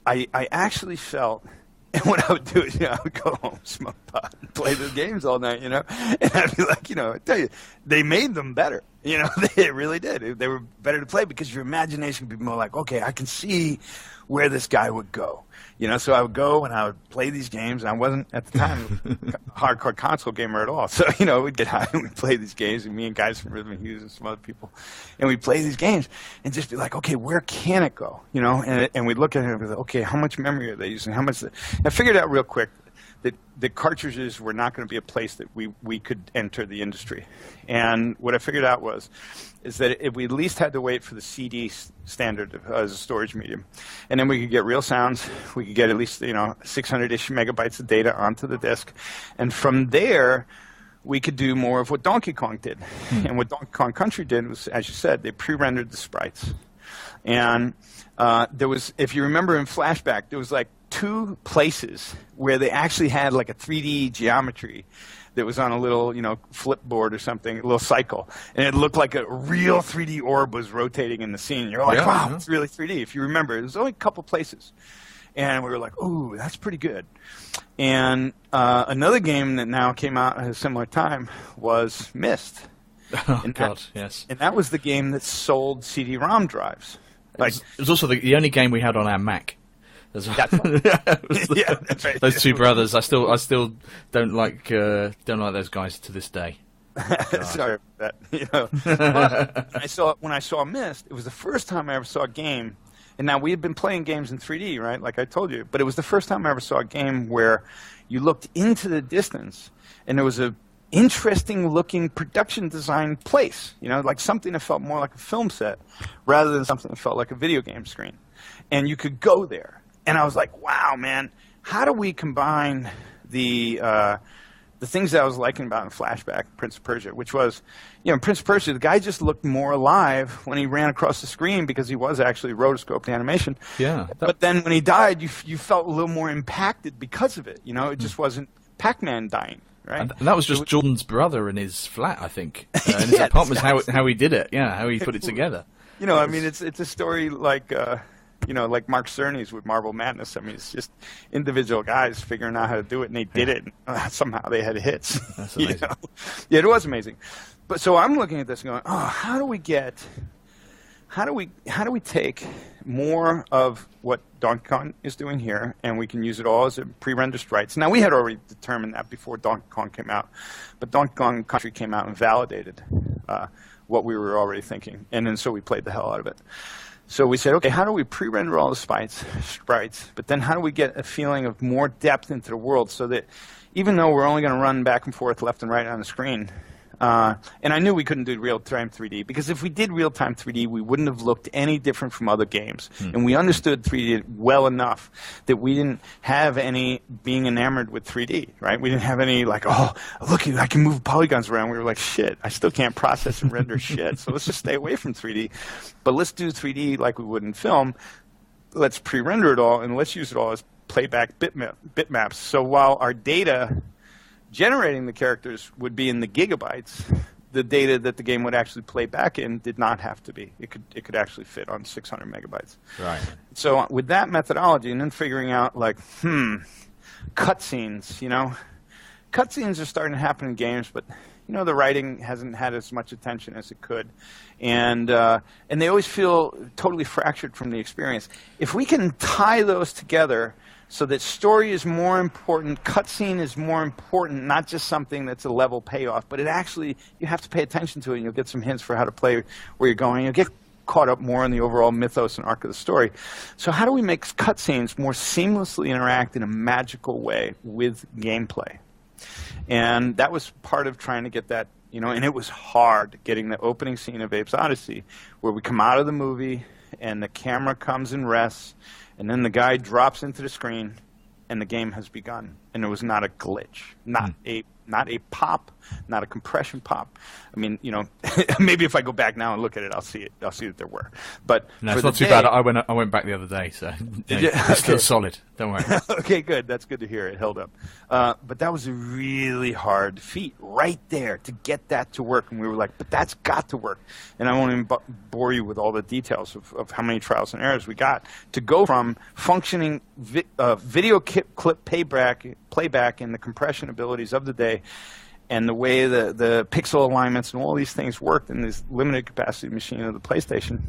I actually felt, and what I would do is, I would go home, smoke pot, and play those games all night, and I'd be like, I tell you, they made them better. They really did. They were better to play because your imagination would be more like, okay, I can see where this guy would go. So I would go and I would play these games, and I wasn't, at the time, a hardcore console gamer at all. So, we'd get high and we'd play these games, and me and guys from Rhythm and Hughes and some other people, and we'd play these games and just be like, okay, where can it go? And we'd look at it and be like, okay, how much memory are they using? I figured out real quick that the cartridges were not going to be a place that we could enter the industry. And what I figured out is that if we at least had to wait for the CD standard as a storage medium. And then we could get real sounds. We could get at least, 600-ish megabytes of data onto the disc. And from there, we could do more of what Donkey Kong did. And what Donkey Kong Country did was, as you said, they pre-rendered the sprites. And there was, if you remember in Flashback, there was like 2 places where they actually had like a 3D geometry that was on a little, flip board or something, a little cycle. And it looked like a real 3D orb was rotating in the scene. You're like, wow, it's really 3D. If you remember, there's only a couple places. And we were like, ooh, that's pretty good. And another game that now came out at a similar time was Myst. Oh, God, yes. And that was the game that sold CD-ROM drives. It was also the only game we had on our Mac. That's right. Those two brothers. I still don't like those guys to this day. Sorry about that. But when I saw Myst, it was the first time I ever saw a game. And now we had been playing games in 3D, right? Like I told you, but it was the first time I ever saw a game where you looked into the distance and there was a interesting looking production design place, like something that felt more like a film set rather than something that felt like a video game screen. And you could go there. And I was like, wow, man, how do we combine the things that I was liking about in Flashback, Prince of Persia, which was, Prince of Persia, the guy just looked more alive when he ran across the screen because he was actually rotoscoped animation. Yeah. But then when he died, you felt a little more impacted because of it. It just wasn't Pac-Man dying. Right? And that was just Jordan's brother in his flat, I think. In his apartment, how he did it. Yeah, how he put it together. It's a story like Mark Cerny's with Marble Madness. I mean, it's just individual guys figuring out how to do it, and they did it. And, somehow they had hits. That's amazing. Yeah, it was amazing. But so I'm looking at this and going, how do we take more of what Donkey Kong is doing here, and we can use it all as a pre-rendered sprites. Now, we had already determined that before Donkey Kong came out, but Donkey Kong Country came out and validated what we were already thinking, and then so we played the hell out of it. So we said, okay, how do we pre-render all the sprites, but then how do we get a feeling of more depth into the world so that even though we're only going to run back and forth left and right on the screen, and I knew we couldn't do real-time 3D, because if we did real-time 3D, we wouldn't have looked any different from other games. And we understood 3D well enough that we didn't have any being enamored with 3D, right? We didn't have any like, oh, look, I can move polygons around. We were like, shit, I still can't process and render shit, so let's just stay away from 3D. But let's do 3D like we would in film. Let's pre-render it all, and let's use it all as playback bitmaps. So while our data generating the characters would be in the gigabytes, the data that the game would actually play back in did not have to be. It could actually fit on 600 megabytes. Right. So with that methodology, and then figuring out like, cutscenes, cutscenes are starting to happen in games, but the writing hasn't had as much attention as it could, and they always feel totally fractured from the experience. If we can tie those together so that story is more important, cutscene is more important, not just something that's a level payoff, but it actually, you have to pay attention to it, and you'll get some hints for how to play where you're going. You'll get caught up more in the overall mythos and arc of the story. So how do we make cutscenes more seamlessly interact in a magical way with gameplay? And that was part of trying to get that, and it was hard getting the opening scene of Abe's Odyssey, where we come out of the movie and the camera comes and rests, and then the guy drops into the screen and the game has begun. And it was not a glitch, not a pop, not a compression pop. I mean, maybe if I go back now and look at it, I'll see that there were. But no, it's not too bad. I went back the other day, so it's still solid. Don't worry. Okay, good. That's good to hear. It held up. But that was a really hard feat right there to get that to work. And we were like, but that's got to work. And I won't even bore you with all the details of how many trials and errors we got to go from functioning video clip playback and the compression abilities of the day, and the way the pixel alignments and all these things worked in this limited capacity machine of the PlayStation.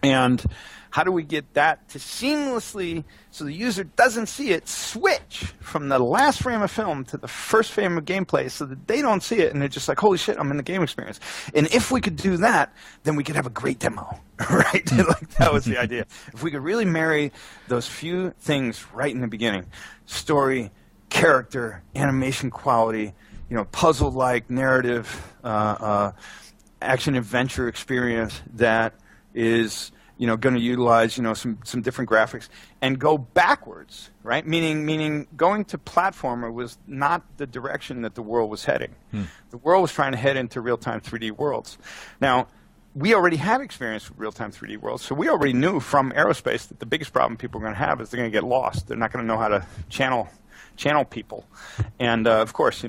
And how do we get that to seamlessly, so the user doesn't see it, switch from the last frame of film to the first frame of gameplay so that they don't see it and they're just like, holy shit, I'm in the game experience. And if we could do that, then we could have a great demo, right? Like, that was the idea. If we could really marry those few things right in the beginning, story, character, animation quality, puzzle-like narrative, action-adventure experience that is going to utilize some different graphics, and go backwards, right? Meaning going to platformer was not the direction that the world was heading. The world was trying to head into real-time 3D worlds. Now, we already have experience with real-time 3D worlds, so we already knew from aerospace that the biggest problem people are going to have is they're going to get lost. They're not going to know how to channel people, and of course,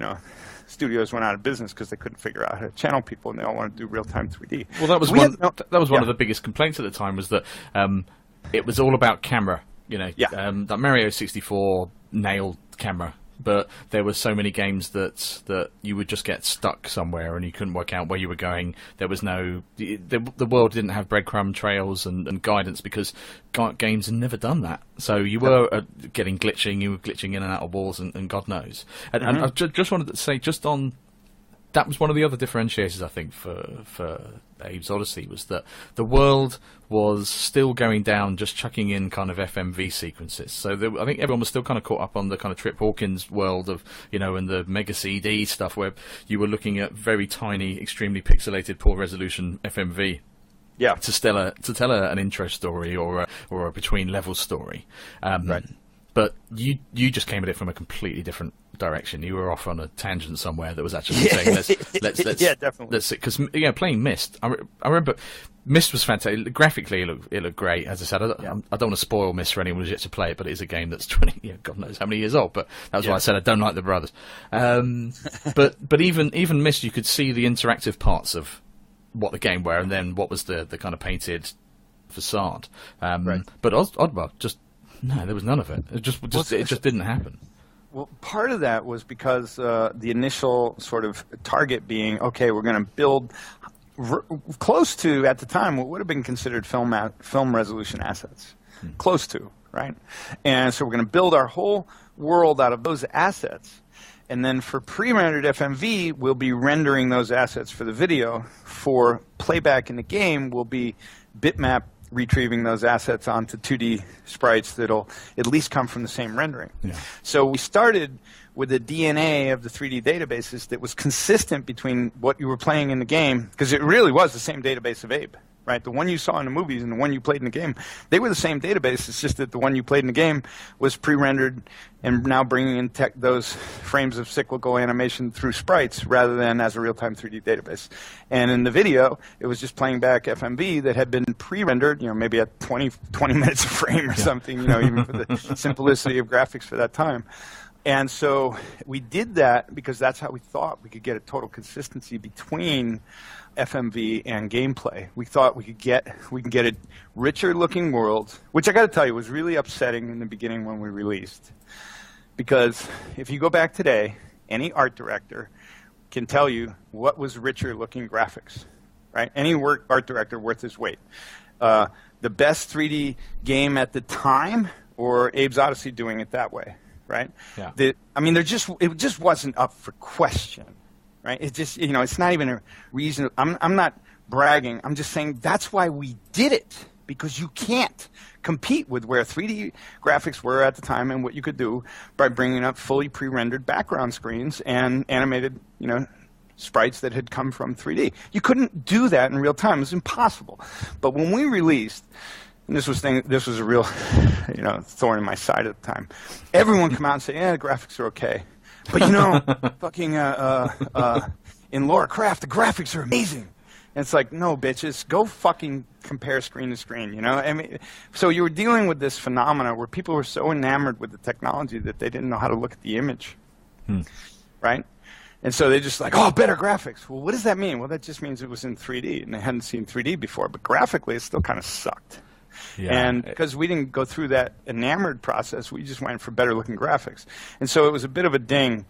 studios went out of business because they couldn't figure out how to channel people, and they all wanted to do real-time 3D. Well, that was one of the biggest complaints at the time, was that it was all about camera. That Mario 64 nailed camera, but there were so many games that you would just get stuck somewhere and you couldn't work out where you were going. There was the world didn't have breadcrumb trails and guidance, because games had never done that. So you were you were glitching in and out of walls and God knows. And I just wanted to say, that was one of the other differentiators, I think, for Abe's Odyssey, was that the world was still going down, just chucking in kind of FMV sequences. So I think everyone was still kind of caught up on the kind of Trip Hawkins world of, and the Mega CD stuff, where you were looking at very tiny, extremely pixelated, poor resolution FMV. Yeah, to tell an intro story or a between level story. Right. But you just came at it from a completely different direction. You were off on a tangent somewhere that was actually saying, let's yeah, definitely. Because playing Myst, I remember Myst was fantastic. Graphically, it looked great. As I said, I don't want to spoil Myst for anyone who's yet to play it, but it is a game that's 20, God knows how many years old. But that's why I said I don't like the brothers. But even Myst, you could see the interactive parts of what the game were, and then what was the kind of painted facade. Right. But Oddworld, there was none of it. It just didn't happen. Well, part of that was because the initial sort of target being, okay, we're going to build close to, at the time, what would have been considered film resolution assets. Close to, right? And so we're going to build our whole world out of those assets. And then for pre-rendered FMV, we'll be rendering those assets for the video. For playback in the game, we'll be bitmap retrieving those assets onto 2D sprites that'll at least come from the same rendering. Yeah. So we started with a DNA of the 3D databases that was consistent between what you were playing in the game, because it really was the same database of Abe, right? The one you saw in the movies and the one you played in the game, they were the same database. It's just that the one you played in the game was pre-rendered and now bringing in those frames of cyclical animation through sprites rather than as a real-time 3D database. And in the video, it was just playing back FMV that had been pre-rendered, maybe at 20 minutes a frame or something, even for the simplicity of graphics for that time. And so we did that because that's how we thought we could get a total consistency between FMV and gameplay. We thought we can get a richer looking world, which I got to tell you was really upsetting in the beginning when we released. Because if you go back today any art director can tell you what was richer looking graphics, right? Any art director worth his weight. The best 3D game at the time, or Abe's Odyssey doing it that way, right? Yeah. It just wasn't up for question, right? It just, it's not even a reason. I'm not bragging. I'm just saying that's why we did it, because you can't compete with where 3D graphics were at the time and what you could do by bringing up fully pre-rendered background screens and animated, sprites that had come from 3D. You couldn't do that in real time. It was impossible. But when we released, and this was a real, thorn in my side at the time, everyone come out and say, the graphics are okay. But fucking in Lara Croft, the graphics are amazing. And it's like, no, bitches, go fucking compare screen to screen, So you were dealing with this phenomena where people were so enamored with the technology that they didn't know how to look at the image, right? And so they just like, better graphics. Well, what does that mean? Well, that just means it was in 3D, and they hadn't seen 3D before. But graphically, it still kind of sucked. Yeah. And because we didn't go through that enamored process, we just went for better-looking graphics. And so it was a bit of a ding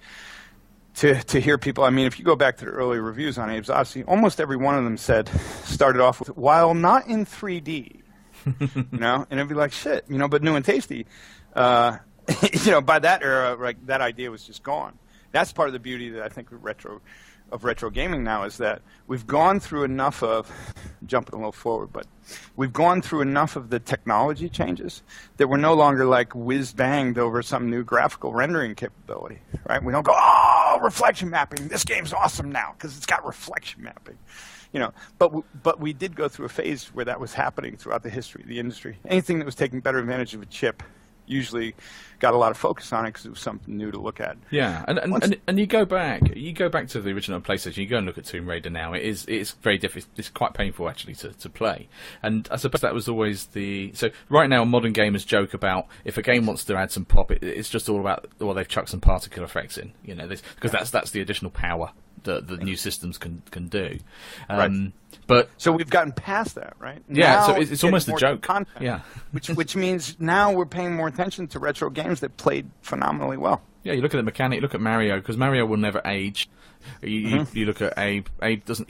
to hear people. I mean, if you go back to the early reviews on Abe's Odyssey, almost every one of them started off with, while not in 3D, and it'd be like, shit, but new and tasty. By that era, like, that idea was just gone. That's part of the beauty that I think of retro gaming now, is that we've gone through enough of, jumping a little forward, but we've gone through enough of the technology changes that we're no longer like whiz-banged over some new graphical rendering capability, right? We don't go, reflection mapping, this game's awesome now because it's got reflection mapping. But we did go through a phase where that was happening throughout the history of the industry. Anything that was taking better advantage of a chip usually got a lot of focus on it because it was something new to look at. Yeah, and you go back to the original PlayStation. You go and look at Tomb Raider now. It's very difficult. It's quite painful actually to play. And I suppose that was always so. Right now, modern gamers joke about if a game wants to add some pop, it's just all about they've chucked some particle effects in. Because that's the additional power that the new systems can do. Right. But so we've gotten past that, right? Yeah, now so it's almost a joke. Content, yeah, which means now we're paying more attention to retro games that played phenomenally well. Yeah, you look at the mechanic. Look at Mario, because Mario will never age. You look at Abe. Abe doesn't.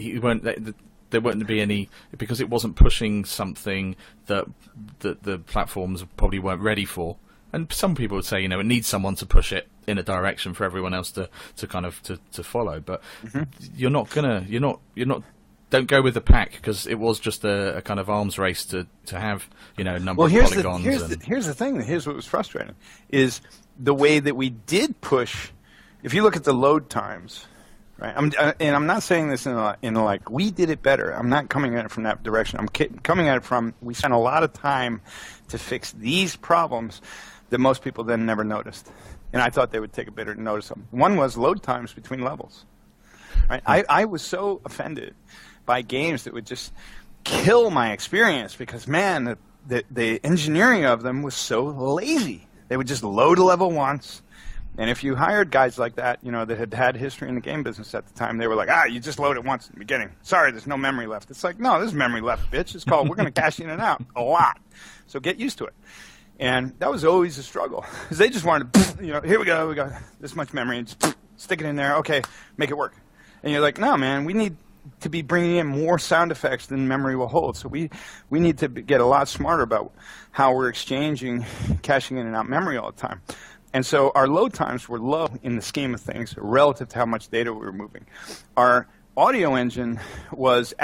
There wouldn't be any, because it wasn't pushing something that the platforms probably weren't ready for. And some people would say, it needs someone to push it in a direction for everyone else to follow. But you're not. Don't go with the pack, because it was just a kind of arms race to have a number of polygons. Here's the thing. Here's what was frustrating is the way that we did push. If you look at the load times, right? I'm not saying this in a like we did it better. I'm not coming at it from that direction. I'm coming at it from we spent a lot of time to fix these problems that most people then never noticed, and I thought they would take a bit to notice them. One was load times between levels. Right? I was so offended by games that would just kill my experience because, man, the engineering of them was so lazy. They would just load a level once, and if you hired guys like that, that had history in the game business at the time, they were like, you just load it once in the beginning. Sorry, there's no memory left. It's like, no, there's memory left, bitch. It's called we're going to cash in and out a lot. So get used to it. And that was always a struggle because they just wanted to, here we go, this much memory, and just stick it in there. Okay, make it work. And you're like, no, man, we need to be bringing in more sound effects than memory will hold. So we need to get a lot smarter about how we're exchanging, cashing in and out memory all the time. And so our load times were low in the scheme of things relative to how much data we were moving. Our audio engine wasn't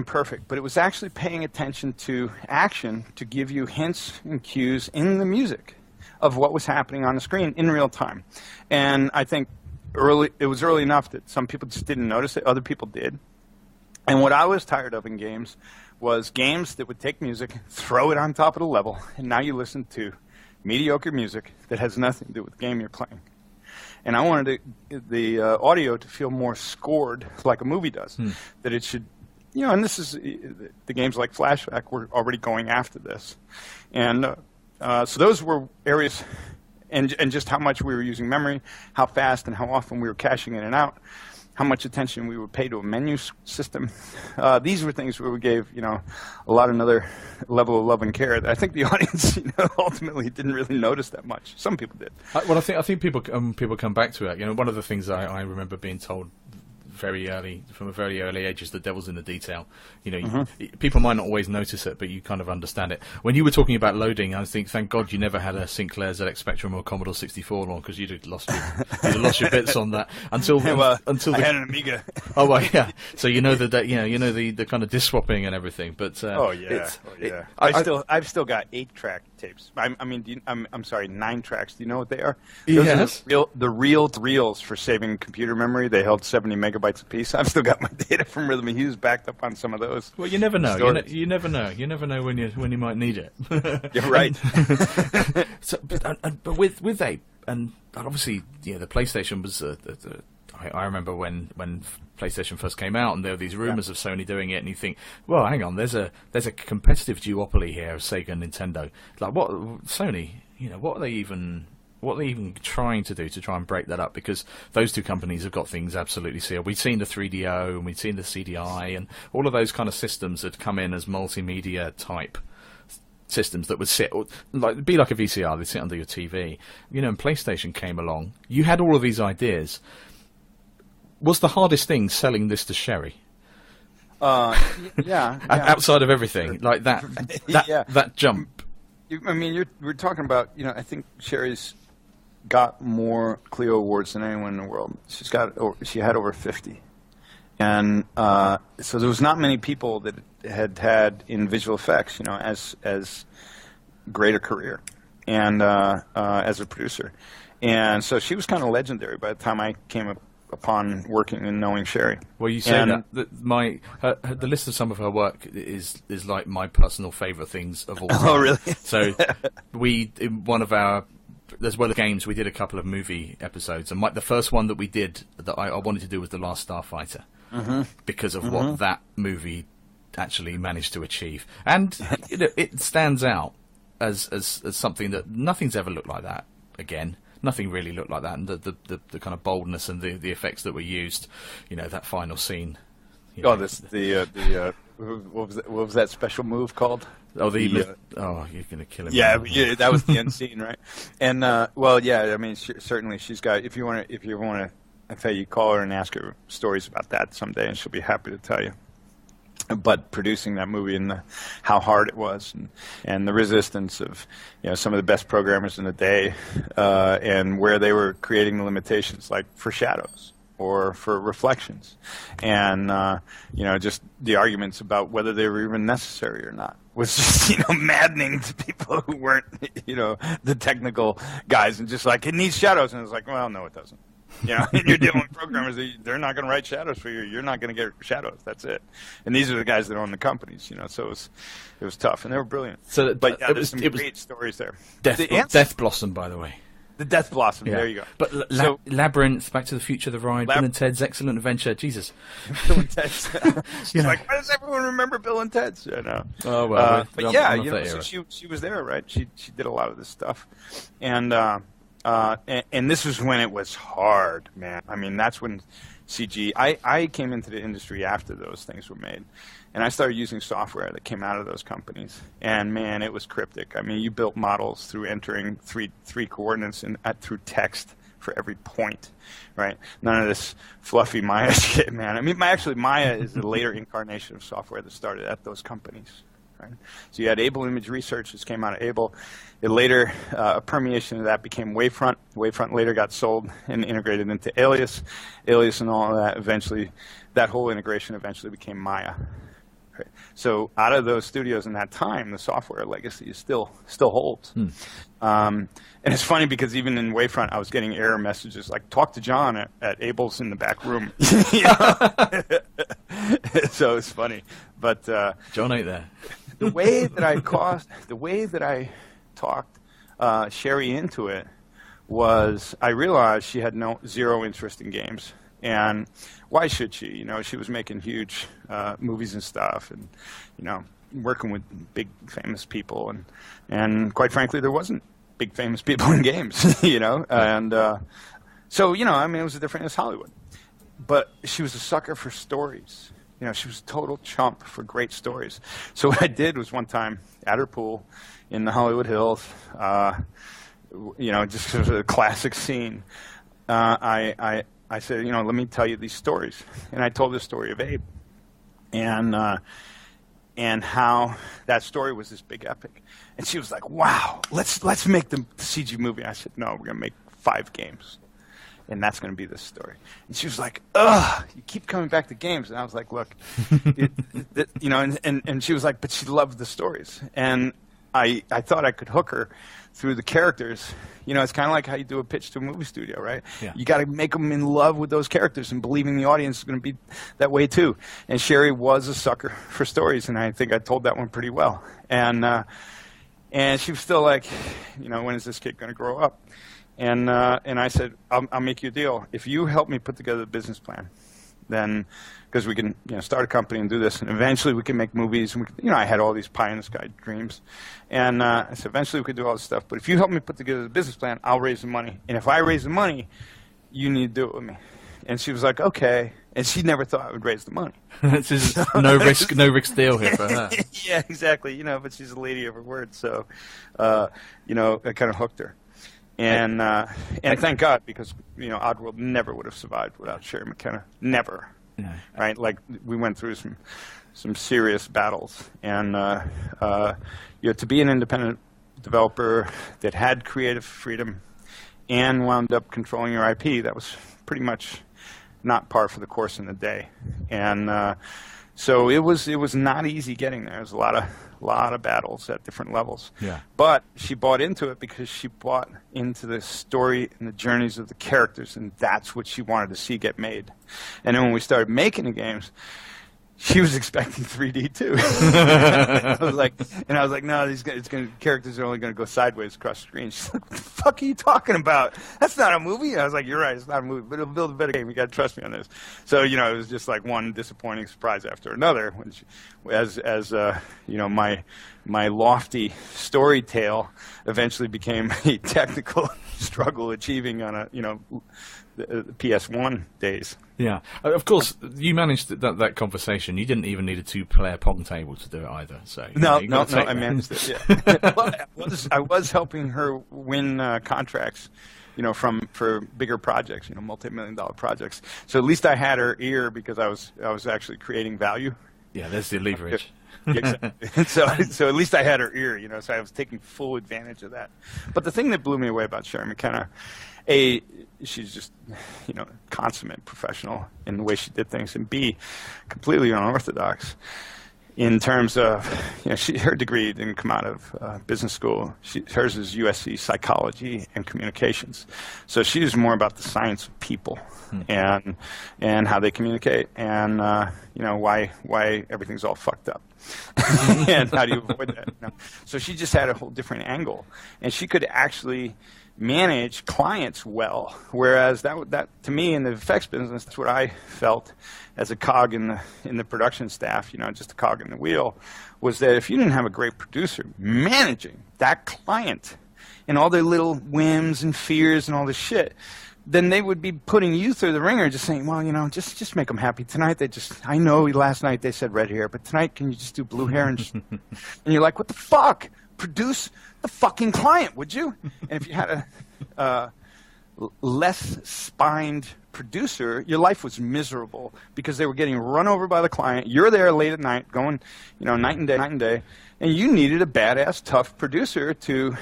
perfect, but it was actually paying attention to action to give you hints and cues in the music of what was happening on the screen in real time. And I think it was early enough that some people just didn't notice it, other people did. And what I was tired of in games was games that would take music, throw it on top of the level, and now you listen to mediocre music that has nothing to do with the game you're playing. And I wanted the audio to feel more scored like a movie does, that it should, and this is, the games like Flashback were already going after this. And so those were areas, and just how much we were using memory, how fast and how often we were caching in and out, how much attention we would pay to a menu system. These were things where we gave, a lot another level of love and care that I think the audience, ultimately didn't really notice that much. Some people did. Well, I think people come back to it. One of the things I remember being told from a very early age is the devil's in the detail. People might not always notice it, but you kind of understand it. When you were talking about loading, I think, thank God you never had a Sinclair ZX Spectrum or Commodore 64 on, because you'd have lost your bits on that until I had an Amiga. Oh well, yeah. So the kind of disc swapping and everything. But I've still got 8-track tapes. I'm sorry, 9 tracks. Do you know what they are? Those are the reels for saving computer memory. They held 70 megabytes a piece. I've still got my data from Rhythm and Hughes backed up on some of those. Well, you never know. You never know. You never know when you might need it. You're right. But with Ape, and obviously, the PlayStation was. I remember when PlayStation first came out, and there were these rumors of Sony doing it, and you think, well, hang on, there's a competitive duopoly here of Sega and Nintendo. Like, what Sony? What are they even trying to do to try and break that up? Because those two companies have got things absolutely sealed. We've seen the 3DO and we've seen the CDI, and all of those kind of systems that come in as multimedia type systems that would be like a VCR. They'd sit under your TV. And PlayStation came along. You had all of these ideas. Was the hardest thing selling this to Sherry? Yeah. Outside of everything, like that jump. We're talking about, I think Sherry's got more Clio awards than anyone in the world. She had over 50, and so there was not many people that had in visual effects, as great a career, and as a producer, and so she was kind of legendary by the time I came upon working and knowing Sherry. Well, you say that the list of some of her work is like my personal favourite things of all time. Oh, really? So in one of our, as well as games, we did a couple of movie episodes, and the first one that we did that I wanted to do was The Last Starfighter, because of what that movie actually managed to achieve, and it stands out as something that nothing's ever looked like that again. Nothing really looked like that, and the kind of boldness and the effects that were used, that final scene. What was that special move called? Oh, you're gonna kill him. Yeah, that was the end scene, right? And certainly she's got. If you want to, you call her and ask her stories about that someday, and she'll be happy to tell you. But producing that movie and how hard it was, and the resistance of some of the best programmers in the day, and where they were creating the limitations, like for shadows or for reflections, and just the arguments about whether they were even necessary or not was just maddening to people who weren't the technical guys, and just like, it needs shadows, and it's like, well, no, it doesn't. And you're dealing with programmers, they're not going to write shadows for you. You're not going to get shadows. That's it. And these are the guys that own the companies, so it was tough, and they were brilliant. There's some great stories there. Death Blossom, by the way. The Death Blossom, there you go. But Labyrinth, Back to the Future, The Ride, Bill and Ted's Excellent Adventure, Jesus. Bill and Ted's. Like, why does everyone remember Bill and Ted's? Oh, well. So she was there, right? She did a lot of this stuff. And this was when it was hard, man. That's when CG. I came into the industry after those things were made, and I started using software that came out of those companies. And man, it was cryptic. you built models through entering three coordinates through text for every point, right? None of this fluffy Maya shit, man. Maya is a later incarnation of software that started at those companies. Right? So you had Able Image Research, which came out of Able. It later, a permeation of that became Wavefront. Wavefront later got sold and integrated into Alias. Alias and all of that eventually, that whole integration eventually became Maya. Right? So out of those studios in that time, the software legacy still holds. And it's funny because even in Wavefront, I was getting error messages like, talk to John at Able's in the back room. So it's funny. But John ain't there. The way that I talked Sherry into it was, I realized she had zero interest in games, and why should she? She was making huge movies and stuff, and working with big famous people, and quite frankly, there wasn't big famous people in games, and so it was different as Hollywood. but she was a sucker for stories. You know, she was a total chump for great stories. So what I did was one time at her pool in the Hollywood Hills, you know, just sort of a classic scene, I said, you know, let me tell you these stories. And I told the story of Abe and how that story was this big epic. And she was like, wow, let's make the CG movie. I said, no, we're going to make 5 games. And that's going to be this story. And she was like, ugh, you keep coming back to games. And I was like, look, you know, and she was like, but she loved the stories. And I thought I could hook her through the characters. You know, it's kind of like how you do a pitch to a movie studio, right? Yeah. You got to make them in love with those characters and believing the audience is going to be that way too. And Sherry was a sucker for stories, and I think I told that one pretty well. And she was still like, you know, when is this kid going to grow up? And I said, I'll make you a deal. If you help me put together the business plan, then, because we can, you know, start a company and do this, and eventually we can make movies. And you know, I had all these pie-in-the-sky dreams. And I said, eventually we could do all this stuff. But if you help me put together the business plan, I'll raise the money. And if I raise the money, you need to do it with me. And she was like, okay. And she never thought I would raise the money. This is no risk deal here for her. Yeah, exactly. You know, but she's a lady of her word. So, you know, I kind of hooked her. And thank God, because, you know, Oddworld never would have survived without Sherry McKenna. Never. No. Right? Like, we went through some serious battles. And, you know, to be an independent developer that had creative freedom and wound up controlling your IP, that was pretty much not par for the course in the day. And so it was not easy getting there. There was a lot of battles at different levels. Yeah. But she bought into it because she bought into the story and the journeys of the characters, and that's what she wanted to see get made. And then when we started making the games, she was expecting 3D too. I was like, no, characters are only going to go sideways across the screen. She's like, what the fuck are you talking about? That's not a movie. I was like, you're right, it's not a movie, but it'll build a better game. You got to trust me on this. So, you know, it was just like one disappointing surprise after another. When she, as you know, my lofty story tale eventually became a technical struggle achieving on a, you know, the PS1 days. Yeah, of course. You managed that conversation. You didn't even need a 2-player pong table to do it either. So no, I managed it. Yeah. Well, I was helping her win contracts, you know, for bigger projects, you know, multi-million-dollar projects. So at least I had her ear because I was actually creating value. Yeah, there's the leverage. Yeah, exactly. So at least I had her ear, you know. So I was taking full advantage of that. But the thing that blew me away about Sherry McKenna, A, she's just, you know, consummate professional in the way she did things, and B, completely unorthodox in terms of, you know, her degree didn't come out of business school. Hers is USC psychology and communications. So she's more about the science of people and how they communicate and, you know, why everything's all fucked up. And how do you avoid that? You know? So she just had a whole different angle, and she could actually manage clients well, whereas that to me in the effects business, that's what I felt as a cog in the production staff, you know, just a cog in the wheel, was that if you didn't have a great producer managing that client and all their little whims and fears and all this shit, then they would be putting you through the ringer, just saying, well, you know, just make them happy tonight. I know last night they said red hair, but tonight can you just do blue hair and you're like, what the fuck? Produce the fucking client, would you? And if you had a less spined producer, your life was miserable because they were getting run over by the client. You're there late at night, going, you know, night and day, and you needed a badass, tough producer to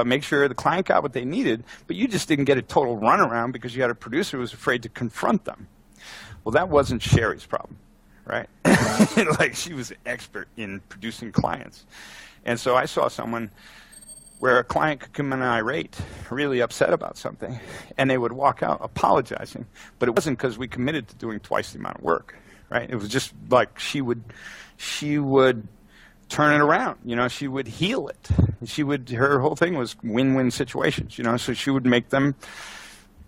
make sure the client got what they needed, but you just didn't get a total runaround because you had a producer who was afraid to confront them. Well, that wasn't Sherry's problem, right? Like, she was an expert in producing clients. And so I saw someone where a client could come in irate, really upset about something, and they would walk out apologizing. But it wasn't because we committed to doing twice the amount of work, right? It was just like she would turn it around, you know, she would heal it. Her whole thing was win-win situations, you know, so she would make them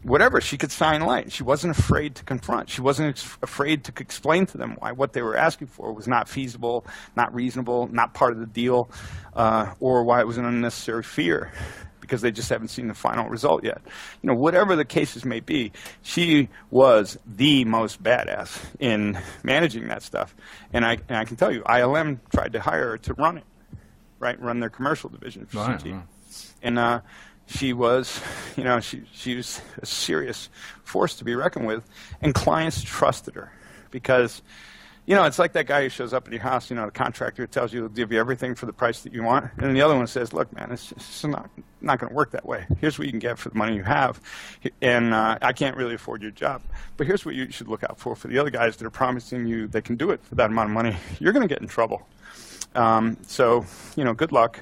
whatever. She could shine light. She wasn't afraid to confront. She wasn't afraid to explain to them why what they were asking for was not feasible, not reasonable, not part of the deal, or why it was an unnecessary fear. because they just haven't seen the final result yet. Whatever the cases may be, she was the most badass in managing that stuff. And I can tell you, ILM tried to hire her to run it, right? Run their commercial division for CG. Right. And she was, she was a serious force to be reckoned with, and clients trusted her because, it's like that guy who shows up at your house, the contractor tells you he'll give you everything for the price that you want, and then the other one says, look, man, it's just not going to work that way. Here's what you can get for the money you have, and I can't really afford your job, but here's what you should look out for the other guys that are promising you they can do it for that amount of money. You're going to get in trouble. So, good luck.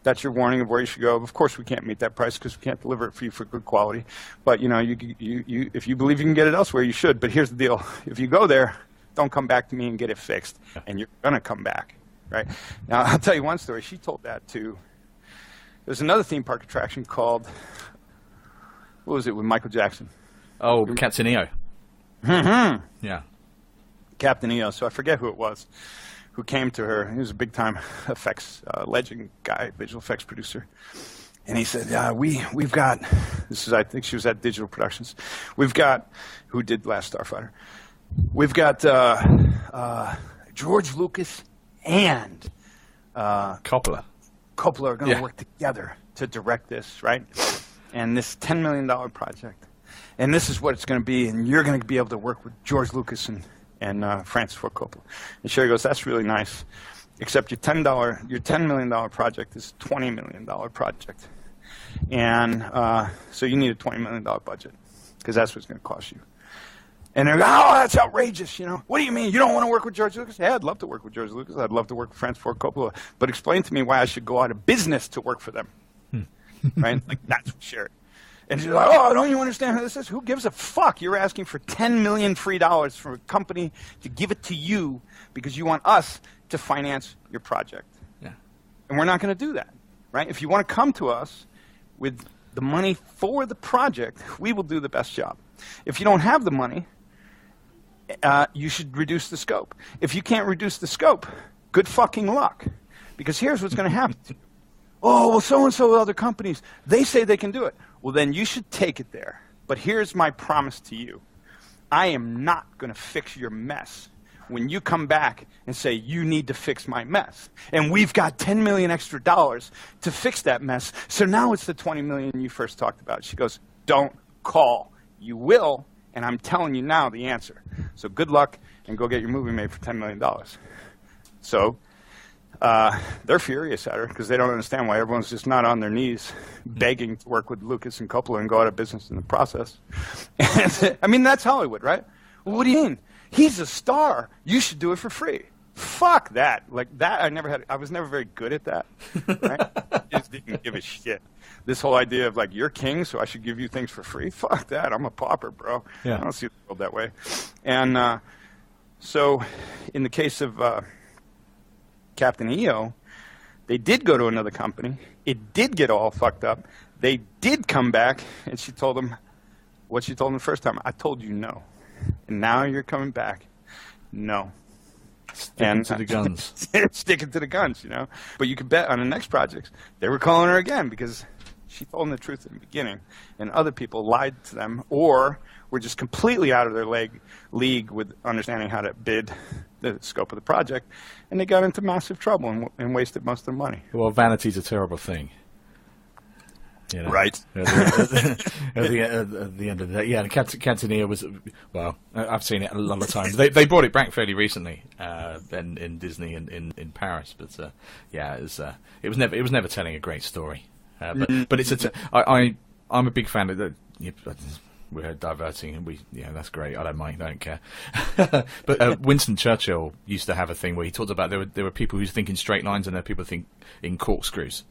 That's your warning of where you should go. Of course, we can't meet that price because we can't deliver it for you for good quality. But, you if you believe you can get it elsewhere, you should. But here's the deal. If you go there, don't come back to me and get it fixed. And you're going to come back, right? Now, I'll tell you one story. She told that to – there's another theme park attraction called – what was it with Michael Jackson? Oh, Captain EO. Mm-hmm. Yeah. Captain EO. So I forget who it was who came to her. He was a big-time effects legend guy, visual effects producer. And he said, we've got – this is, I think she was at Digital Productions. We've got – who did Last Starfighter? We've got George Lucas and Coppola are going to work together to direct this, right? And this $10 million project. And this is what it's going to be, and you're going to be able to work with George Lucas and Francis Ford Coppola. And Sherry goes, that's really nice, except your $10 million project is a $20 million project. And so you need a $20 million budget because that's what it's going to cost you. And they're like, oh, that's outrageous, What do you mean? You don't want to work with George Lucas? Yeah, I'd love to work with George Lucas. I'd love to work with Francis Ford Coppola. But explain to me why I should go out of business to work for them. Right? Like, that's what Sherry. And she's like, oh, don't you understand who this is? Who gives a fuck? You're asking for $10 million free dollars from a company to give it to you because you want us to finance your project. Yeah. And we're not going to do that, right? If you want to come to us with the money for the project, we will do the best job. If you don't have the money, you should reduce the scope. If you can't reduce the scope, good fucking luck. Because here's what's going to happen to you. Oh, well, so-and-so other companies, they say they can do it. Well, then you should take it there. But here's my promise to you. I am not going to fix your mess when you come back and say, you need to fix my mess. And we've got $10 million extra dollars to fix that mess. So now it's the $20 million you first talked about. She goes, don't call. You will, and I'm telling you now the answer. So good luck, and go get your movie made for $10 million. So they're furious at her because they don't understand why everyone's just not on their knees begging to work with Lucas and Coppola and go out of business in the process. And, I mean, that's Hollywood, right? Well, what do you mean? He's a star. You should do it for free. Fuck that. Like that, I was never very good at that. Right? I just didn't give a shit. This whole idea of like, you're king, so I should give you things for free. Fuck that. I'm a pauper, bro. Yeah. I don't see the world that way. And so in the case of Captain EO, they did go to another company. It did get all fucked up. They did come back, and she told them what she told them the first time. I told you no. And now you're coming back. No. Sticking to the guns. Sticking to the guns, But you could bet on the next projects, they were calling her again because she told them the truth in the beginning, and other people lied to them or were just completely out of their league with understanding how to bid the scope of the project, and they got into massive trouble and wasted most of their money. Well, vanity's a terrible thing. Right. At the end of the day, yeah, Captain EO was, well, I've seen it a lot of times. They brought it back fairly recently, in Disney in Paris, but it was never telling a great story. But it's I'm a big fan of the. We're diverting, and that's great. I don't mind. I don't care. But Winston Churchill used to have a thing where he talked about there were people who think in straight lines, and there are people who think in corkscrews.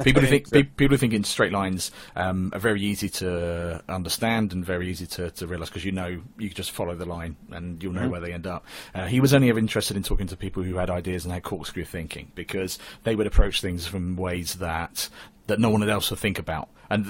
People who think in straight lines are very easy to understand and very easy to realise because you can just follow the line and you'll know where they end up. He was only ever interested in talking to people who had ideas and had corkscrew thinking because they would approach things from ways that no one else would think about. And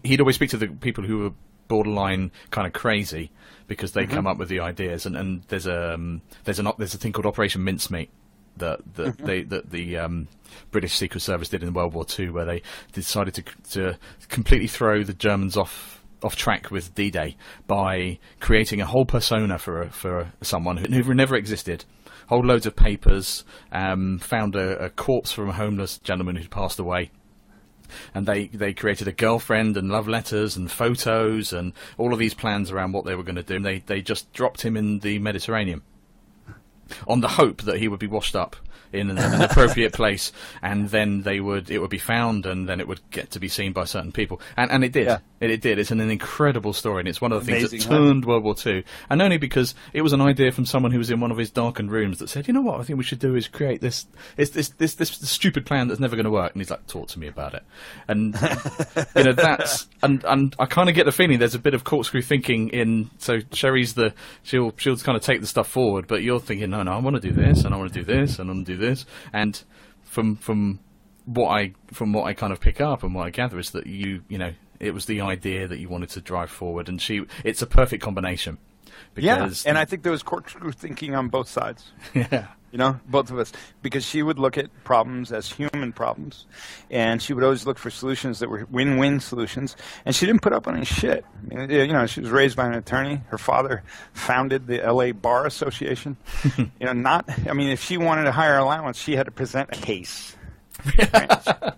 he'd always speak to the people who were borderline kind of crazy because they come up with the ideas. And there's a thing called Operation Mincemeat that the British Secret Service did in World War II, where they decided to completely throw the Germans off track with D-Day by creating a whole persona for someone who never existed. Whole loads of papers, found a corpse from a homeless gentleman who'd passed away. And they created a girlfriend and love letters and photos and all of these plans around what they were going to do. And they just dropped him in the Mediterranean on the hope that he would be washed up in an appropriate place, and then it would be found, and then it would get to be seen by certain people. And it did. Yeah. It did. It's an incredible story, and it's one of the things that turned World War II. And only because it was an idea from someone who was in one of his darkened rooms that said, you know what, I think we should do is create this stupid plan that's never going to work. And he's like, talk to me about it. And that's and I kind of get the feeling there's a bit of corkscrew thinking in. So Sherry's she'll kind of take the stuff forward, but you're thinking, no, I want to do this, and I want to do this, and I want to do this. And from what I kind of pick up and what I gather is that it was the idea that you wanted to drive forward, and it's a perfect combination. Because, and I think there was corkscrew thinking on both sides. Yeah. Both of us, because she would look at problems as human problems, and she would always look for solutions that were win-win solutions, and she didn't put up on any shit. She was raised by an attorney. Her father founded the LA Bar Association. If she wanted a higher allowance, she had to present a case.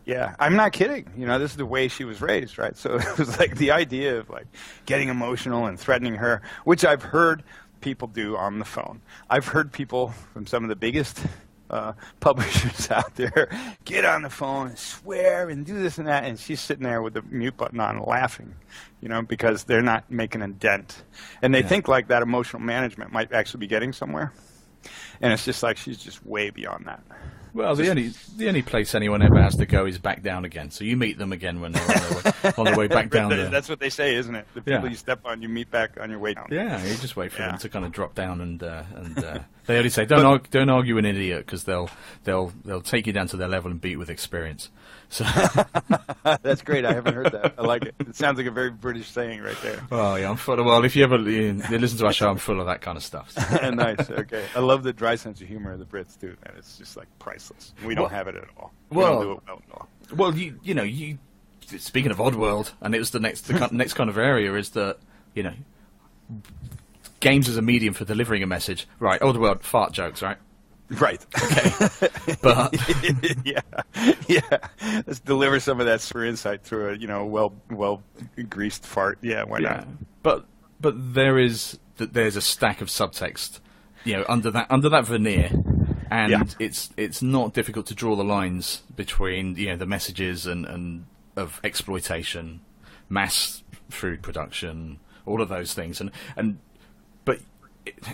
Yeah, I'm not kidding. This is the way she was raised, right? So it was like the idea of like getting emotional and threatening her, which I've heard people do on the phone. I've heard people from some of the biggest publishers out there get on the phone and swear and do this and that, and she's sitting there with the mute button on laughing, because they're not making a dent. And they think like that emotional management might actually be getting somewhere. And it's just like she's just way beyond that. Well, the only place anyone ever has to go is back down again. So you meet them again when they're on their way back down there. That's what they say, isn't it? The people you step on, you meet back on your way down. Yeah, you just wait for them to kind of drop down, and they only say, don't argue an idiot, because they'll take you down to their level and beat with experience. So that's great. I haven't heard that. I like it. It sounds like a very British saying right there. Oh yeah, I'm full of. Well, if you ever listen to our show, I'm full of that kind of stuff. So. Nice. Okay, I love the dry sense of humor of the Brits too. Man, it's just like priceless. We don't have it at all. We don't do it well at all. Well, you speaking of Oddworld, and it was the next kind of area is that games as a medium for delivering a message. Right, Oddworld fart jokes, right? Right. Okay. But yeah. Let's deliver some of that super insight through a well greased fart. Yeah, why not? But there's a stack of subtext, under that veneer, and it's not difficult to draw the lines between the messages and of exploitation, mass food production, all of those things, but.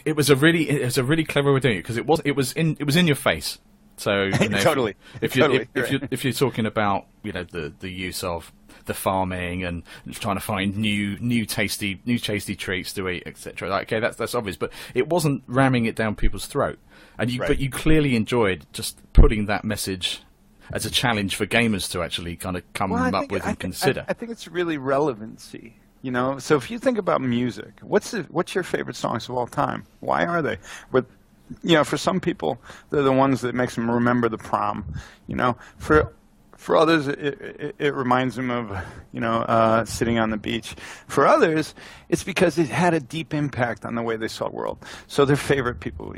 It was a really clever way of doing it, because it was in your face. So totally. If you're talking about the use of the farming and trying to find new tasty treats to eat, etc. Okay, that's obvious, but it wasn't ramming it down people's throat. But you clearly enjoyed just putting that message as a challenge for gamers to actually kind of come up with and consider. I think it's really relevancy. So if you think about music, what's your favorite songs of all time? Why are they? For some people, they're the ones that makes them remember the prom. For others, it reminds them of sitting on the beach. For others, it's because it had a deep impact on the way they saw the world. So their favorite people,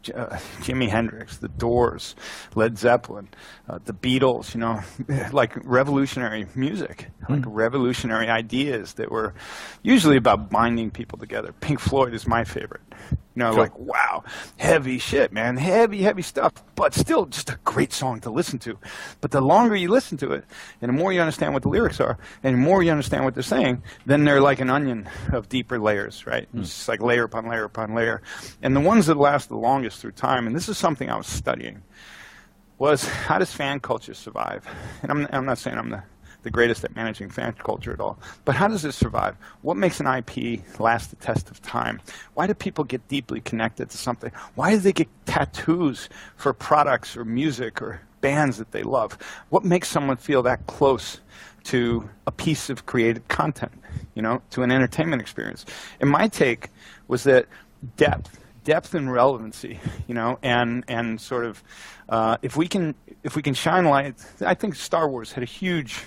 Jimi Hendrix, The Doors, Led Zeppelin, the Beatles, like revolutionary music, like revolutionary ideas that were usually about binding people together. Pink Floyd is my favorite. Like, wow, heavy shit, man, heavy stuff, but still just a great song to listen to. But the longer you listen to it, and the more you understand what the lyrics are, and the more you understand what they're saying, then they're like an onion of deeper layers, right? It's just like layer upon layer upon layer. And the ones that last the longest through time, and this is something I was studying, was how does fan culture survive? And I'm not saying I'm the greatest at managing fan culture at all, but how does it survive? What makes an IP last the test of time? Why do people get deeply connected to something? Why do they get tattoos for products or music or bands that they love? What makes someone feel that close to a piece of created content, to an entertainment experience? And my take was that depth depth and relevancy, and sort of if we can shine light. I think Star Wars had a huge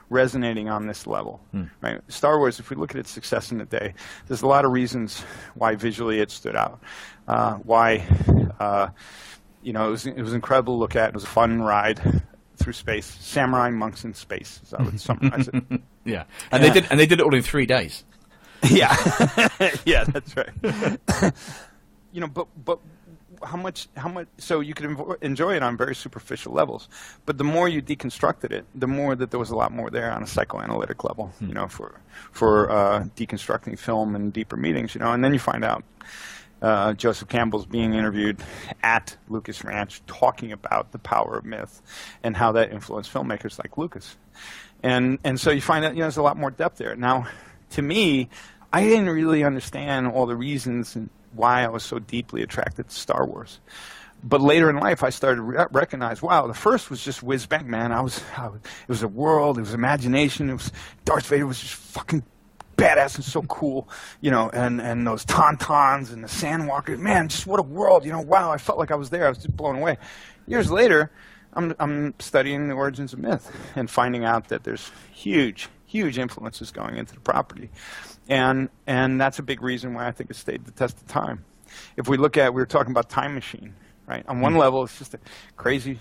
resonating on this level, right? Star Wars, if we look at its success in the day, there's a lot of reasons why visually it stood out, why it was incredible to look at. It was a fun ride through space, samurai monks in space, as I would summarize it. Yeah, and they did it all in 3 days. Yeah, yeah, that's right. But how much? So you could enjoy it on very superficial levels, but the more you deconstructed it, the more that there was a lot more there on a psychoanalytic level. For deconstructing film and deeper meetings. And then you find out Joseph Campbell's being interviewed at Lucas Ranch, talking about the power of myth and how that influenced filmmakers like Lucas, and so you find out there's a lot more depth there. Now, to me, I didn't really understand all the reasons and why I was so deeply attracted to Star Wars. But later in life, I started to recognize, wow, the first was just whiz bang, man. It was a world, it was imagination, Darth Vader was just fucking badass and so cool, and those tauntauns and the sandwalkers, man, just what a world, wow, I felt like I was there. I was just blown away. Years later, I'm studying the origins of myth and finding out that there's huge influences going into the property. And that's a big reason why I think it stayed the test of time. If we look at, we were talking about Time Machine, right? On one level, it's just a crazy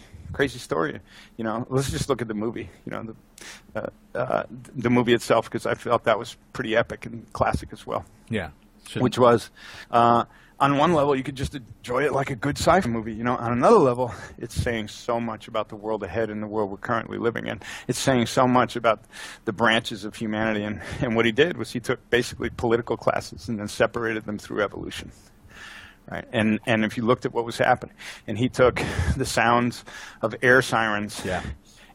story. Let's just look at the movie, the movie itself, because I felt that was pretty epic and classic as well. Yeah. Sure. Which was, on one level, you could just enjoy it like a good sci-fi movie. On another level, it's saying so much about the world ahead and the world we're currently living in. It's saying so much about the branches of humanity. And what he did was he took basically political classes and then separated them through evolution. Right? And if you looked at what was happening, and he took the sounds of air sirens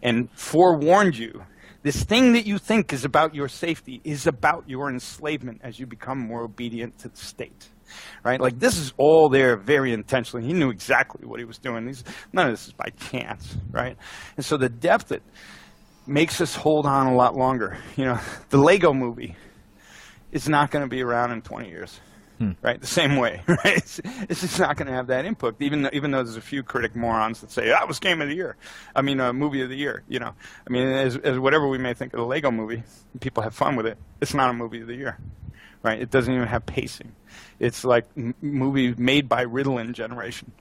and forewarned you, this thing that you think is about your safety is about your enslavement as you become more obedient to the state. Right? Like, this is all there very intentionally. He knew exactly what he was doing. None of this is by chance, right? And so the depth that makes us hold on a lot longer. The Lego movie is not going to be around in 20 years. Right, the same way, right? It's just not going to have that input, even though there's a few critic morons that say that was game of the year. I mean, movie of the year. As whatever we may think of the Lego movie, people have fun with it. It's not a movie of the year, right? It doesn't even have pacing. It's like movie made by Ritalin generation.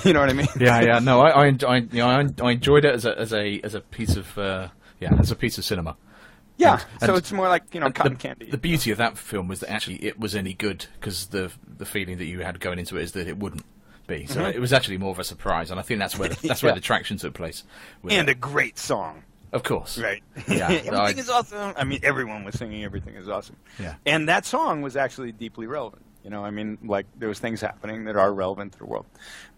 You know what I mean? Yeah. No, I enjoyed it as a piece of as a piece of cinema. Yeah, so it's more like, cotton candy. The beauty of that film was that actually it was any good, because the feeling that you had going into it is that it wouldn't be. So it was actually more of a surprise, and I think that's where where the traction took place. And a great song. Of course. Right. Yeah. Everything is awesome. I mean, everyone was singing Everything is Awesome. Yeah. And that song was actually deeply relevant. There was things happening that are relevant to the world.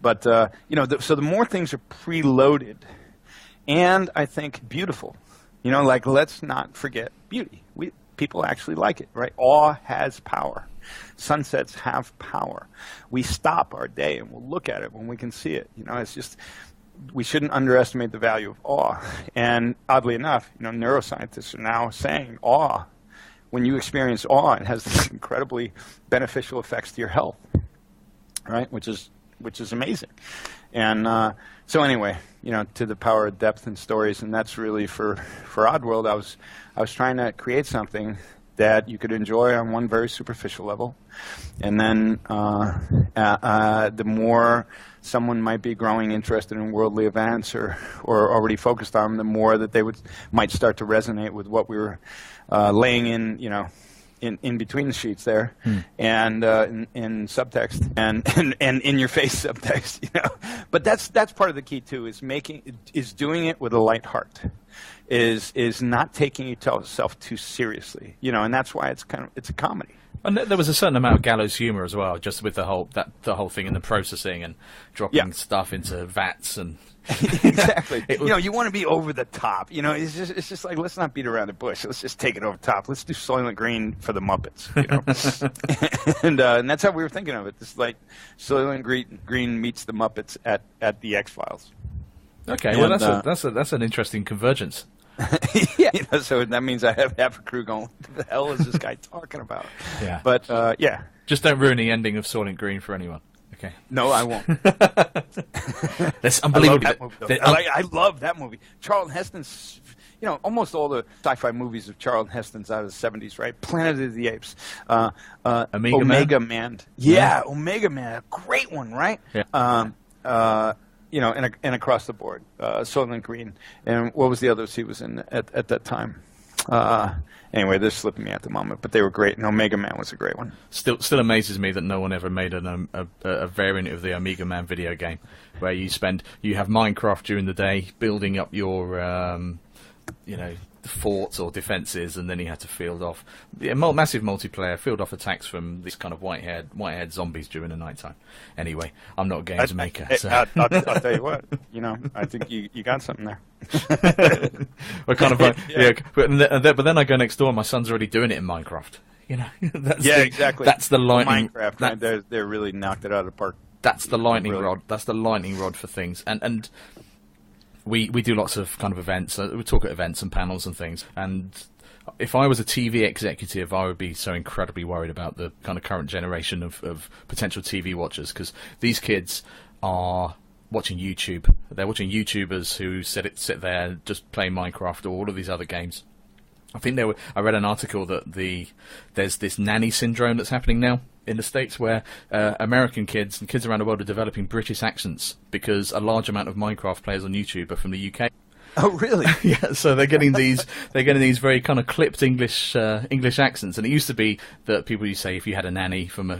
But, so the more things are preloaded and, I think, beautiful. Let's not forget beauty. People actually like it, right? Awe has power. Sunsets have power. We stop our day and we'll look at it when we can see it. It's just, we shouldn't underestimate the value of awe. And oddly enough, neuroscientists are now saying awe, when you experience awe, it has this incredibly beneficial effects to your health, right? Which is amazing. And so anyway, to the power of depth and stories, and that's really for Oddworld. I was trying to create something that you could enjoy on one very superficial level, and then the more someone might be growing interested in worldly events or already focused on them, the more that they might start to resonate with what we were laying in, in between the sheets there, and in subtext and in your face subtext, But that's part of the key too, is doing it with a light heart, is not taking yourself too seriously, and that's why it's a comedy. And there was a certain amount of gallows humor as well, just with the whole thing and the processing and dropping stuff into vats and. Exactly. You want to be over the top. It's just like, let's not beat around the bush. Let's just take it over the top. Let's do Soylent Green for the Muppets. And that's how we were thinking of it. It's like Soylent Green meets the Muppets at the X-Files. Okay, well that's an interesting convergence. Yeah, so that means I have half a crew going, what the hell is this guy talking about? Yeah. But, Just don't ruin the ending of Soylent Green for anyone. Okay. No, I won't. That's unbelievable. I love that movie. Charlton Heston's, almost all the sci-fi movies of Charlton Heston's out of the 70s, right? Planet of the Apes. Omega Man. Yeah, Omega Man. A great one, right? Yeah. And across the board. Soylent Green. And what was the others he was in at that time? Anyway, they're slipping me at the moment, but they were great, and Omega Man was a great one. Still amazes me that no one ever made a variant of the Omega Man video game, where you have Minecraft during the day building up your, forts or defenses, and then you had to field off massive multiplayer, field off attacks from these kind of white-haired zombies during the nighttime. Anyway, I'm not a games maker. So. I'll tell you what, I think you got something there. We're kind of like, but then I go next door, and my son's already doing it in Minecraft. Exactly. That's the lightning. Minecraft. They're really knocked it out of the park. That's the lightning rod. That's the lightning rod for things, and. We do lots of kind of events. We talk at events and panels and things. And if I was a TV executive, I would be so incredibly worried about the kind of current generation of potential TV watchers, because these kids are watching YouTube. They're watching YouTubers who sit there just playing Minecraft or all of these other games. I think I read an article that there's this nanny syndrome that's happening now in the States, where American kids and kids around the world are developing British accents because a large amount of Minecraft players on YouTube are from the UK. Oh, really? Yeah. So they're getting these very kind of clipped English accents, and it used to be that people used to say if you had a nanny from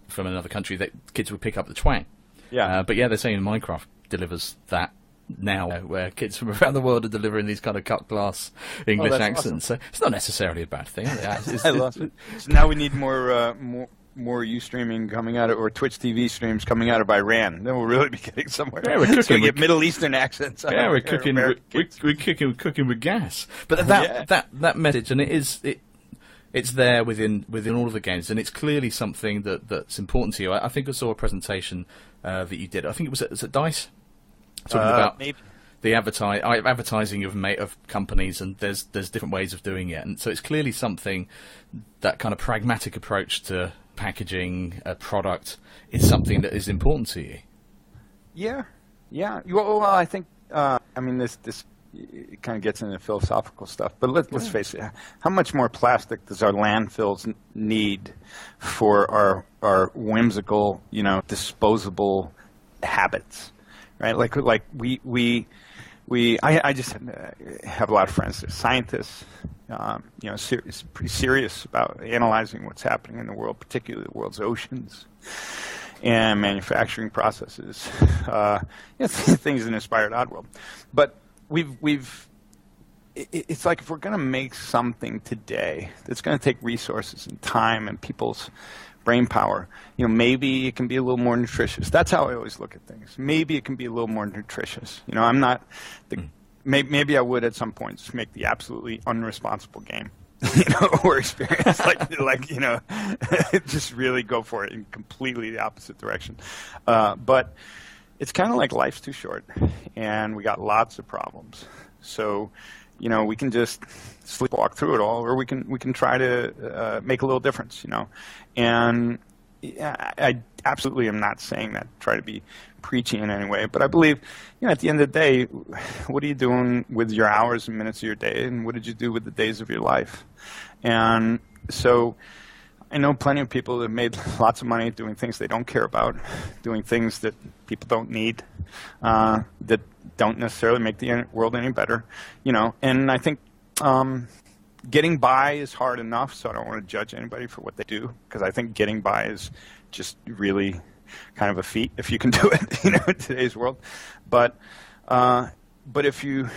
from another country, that kids would pick up the twang. Yeah. But they're saying Minecraft delivers that now, where kids from around the world are delivering these kind of cut glass English accents. Awesome. So it's not necessarily a bad thing. I love it. So now we need more streaming coming out of, or Twitch TV streams coming out of Iran. Then we'll really be getting somewhere. Yeah, we're cooking. So we get Middle Eastern accents. Yeah, we're cooking. We're cooking with gas. But that message, and it's there within all of the games, and it's clearly something that's important to you. I think I saw a presentation that you did. I think it was at DICE, talking about maybe. The advertising of companies, and there's different ways of doing it, and so it's clearly something, that kind of pragmatic approach to packaging a product is something that is important to you. Yeah. Well, I think this it kind of gets into philosophical stuff, but let's face it. How much more plastic does our landfills need for our whimsical, disposable habits, right? Like I just have a lot of friends that are scientists, pretty serious about analyzing what's happening in the world, particularly the world's oceans and manufacturing processes, things that inspired Oddworld. But it's like if we're going to make something today that's going to take resources and time and people's brain power, maybe it can be a little more nutritious. That's how I always look at things. Maybe it can be a little more nutritious. I'm not maybe I would at some point just make the absolutely unresponsible game, or experience just really go for it in completely the opposite direction. But it's kind of like life's too short, and we got lots of problems. So, we can just sleepwalk through it all, or we can try to make a little difference, And I absolutely am not saying that, try to be preachy in any way, but I believe, at the end of the day, what are you doing with your hours and minutes of your day, and what did you do with the days of your life? And so I know plenty of people that have made lots of money doing things they don't care about, doing things that people don't need, that don't necessarily make the world any better, and I think getting by is hard enough, so I don't want to judge anybody for what they do, because I think getting by is just really kind of a feat if you can do it, in today's world. But if you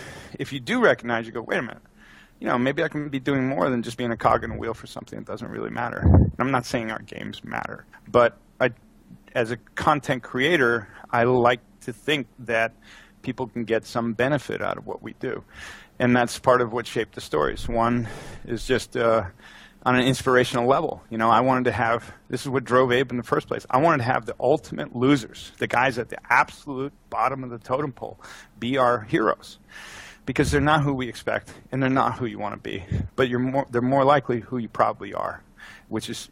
do recognize, you go, wait a minute, maybe I can be doing more than just being a cog in a wheel for something that doesn't really matter. And I'm not saying our games matter, but as a content creator, I like to think that people can get some benefit out of what we do. And that's part of what shaped the stories. One is just on an inspirational level. I wanted to have, this is what drove Abe in the first place, I wanted to have the ultimate losers, the guys at the absolute bottom of the totem pole, be our heroes. Because they're not who we expect, and they're not who you want to be. But they're more likely who you probably are, which is,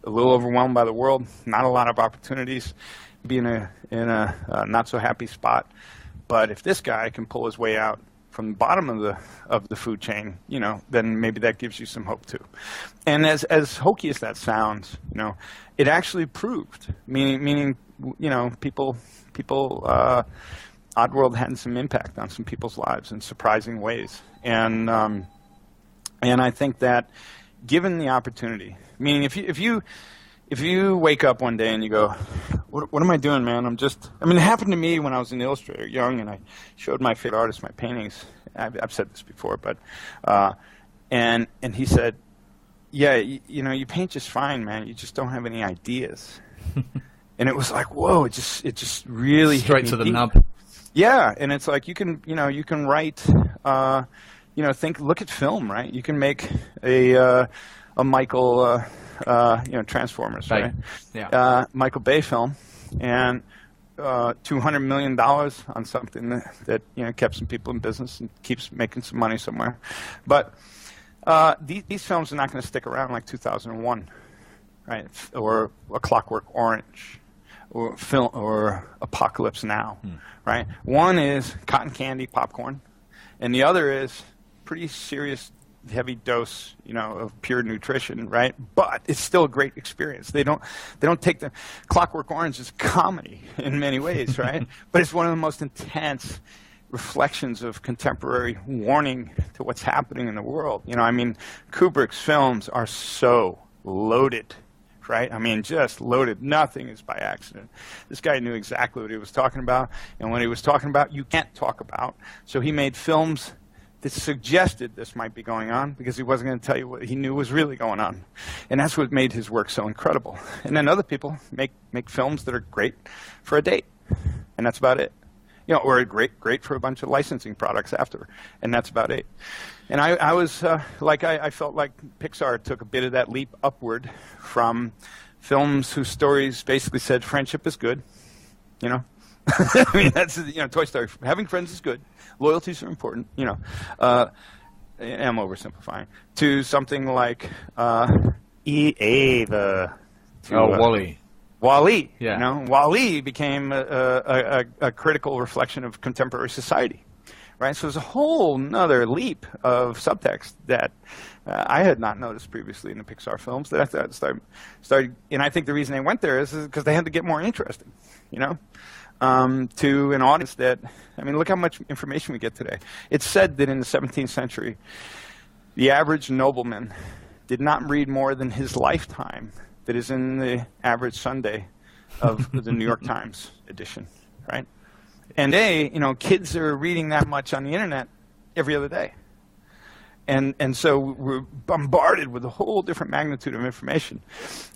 a little overwhelmed by the world, not a lot of opportunities, be in a not so happy spot. But if this guy can pull his way out from the bottom of the food chain, then maybe that gives you some hope too. And as hokey as that sounds, it actually proved, meaning people Oddworld had some impact on some people's lives in surprising ways. And I think that given the opportunity, meaning if you wake up one day and you go, what am I doing, man? it happened to me when I was an illustrator, young, and I showed my favorite artist my paintings. I've said this before, but and he said, yeah, you paint just fine, man. You just don't have any ideas. And it was like, whoa! It just really straight hit me to the deep. nub. Yeah, and it's like you can write, look at film, right? You can make a Michael, Transformers, Bay. right? Yeah. Michael Bay film, and $200 million on something that kept some people in business and keeps making some money somewhere. But these films are not going to stick around like 2001, right? Or A Clockwork Orange, or Apocalypse Now, right? One is cotton candy popcorn, and the other is pretty serious, heavy dose, of pure nutrition, right? But it's still a great experience. They don't take the Clockwork Orange as comedy in many ways, right? But it's one of the most intense reflections of contemporary warning to what's happening in the world. Kubrick's films are so loaded, right? Just loaded. Nothing is by accident. This guy knew exactly what he was talking about, and what he was talking about, you can't talk about. So he made films that suggested this might be going on because he wasn't going to tell you what he knew was really going on. And that's what made his work so incredible. And then other people make films that are great for a date, and that's about it. Or great for a bunch of licensing products after, and that's about it. And I was I felt like Pixar took a bit of that leap upward from films whose stories basically said friendship is good, that's Toy Story. Having friends is good. Loyalties are important. I'm oversimplifying. To something like Eva. WALL-E. WALL-E. Yeah. WALL-E became a critical reflection of contemporary society, right? So there's a whole nother leap of subtext that I had not noticed previously in the Pixar films that I thought started. And I think the reason they went there is because they had to get more interesting, to an audience that, look how much information we get today. It's said that in the 17th century, the average nobleman did not read more than his lifetime that is in the average Sunday of the New York Times edition, right? And kids are reading that much on the internet every other day. And so we're bombarded with a whole different magnitude of information.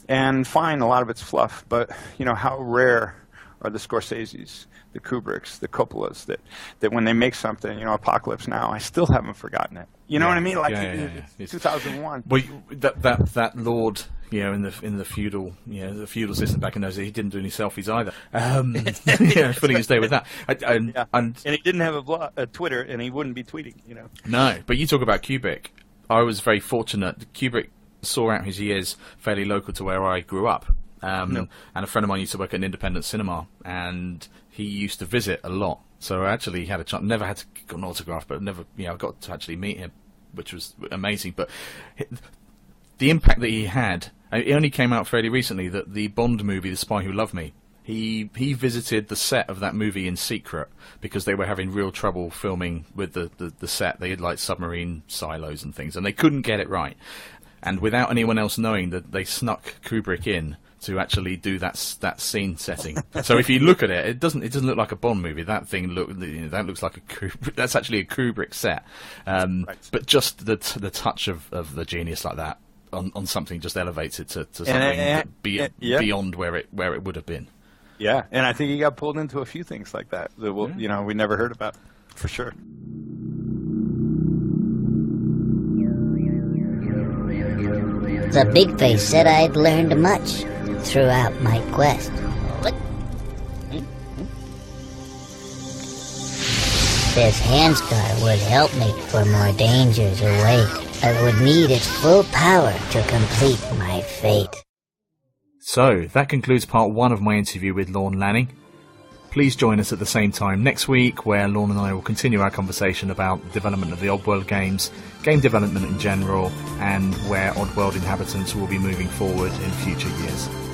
And fine, a lot of it's fluff, but how rare are the Scorseses, the Kubricks, the Coppolas, that when they make something, Apocalypse Now, I still haven't forgotten it. You know what I mean? Like it's 2001. Well, that lord, in the feudal, the feudal system back in those days, he didn't do any selfies either. Filling his day with that. And he didn't have a Twitter, and he wouldn't be tweeting. No, but you talk about Kubrick. I was very fortunate. Kubrick saw out his years fairly local to where I grew up. And a friend of mine used to work at an independent cinema, and he used to visit a lot. So I actually had a chance, never had to get an autograph, but never, got to actually meet him, which was amazing. But the impact that he had, it only came out fairly recently that the Bond movie, The Spy Who Loved Me, he visited the set of that movie in secret because they were having real trouble filming with the set. They had submarine silos and things, and they couldn't get it right. And without anyone else knowing, that they snuck Kubrick in to actually do that scene setting. So if you look at it, it doesn't look like a Bond movie. That thing that looks like a Kubrick. That's actually a Kubrick set. Right. But just the touch of the genius like that on something just elevates it to something beyond where it would have been. Yeah, and I think he got pulled into a few things like that we never heard about, for sure. The big face said I'd learned much throughout my quest. This hand scar would help me for more dangers await. I would need its full power to complete my fate. So, that concludes part 1 of my interview with Lorne Lanning. Please join us at the same time next week, where Lorne and I will continue our conversation about the development of the Oddworld games, game development in general, and where Oddworld Inhabitants will be moving forward in future years.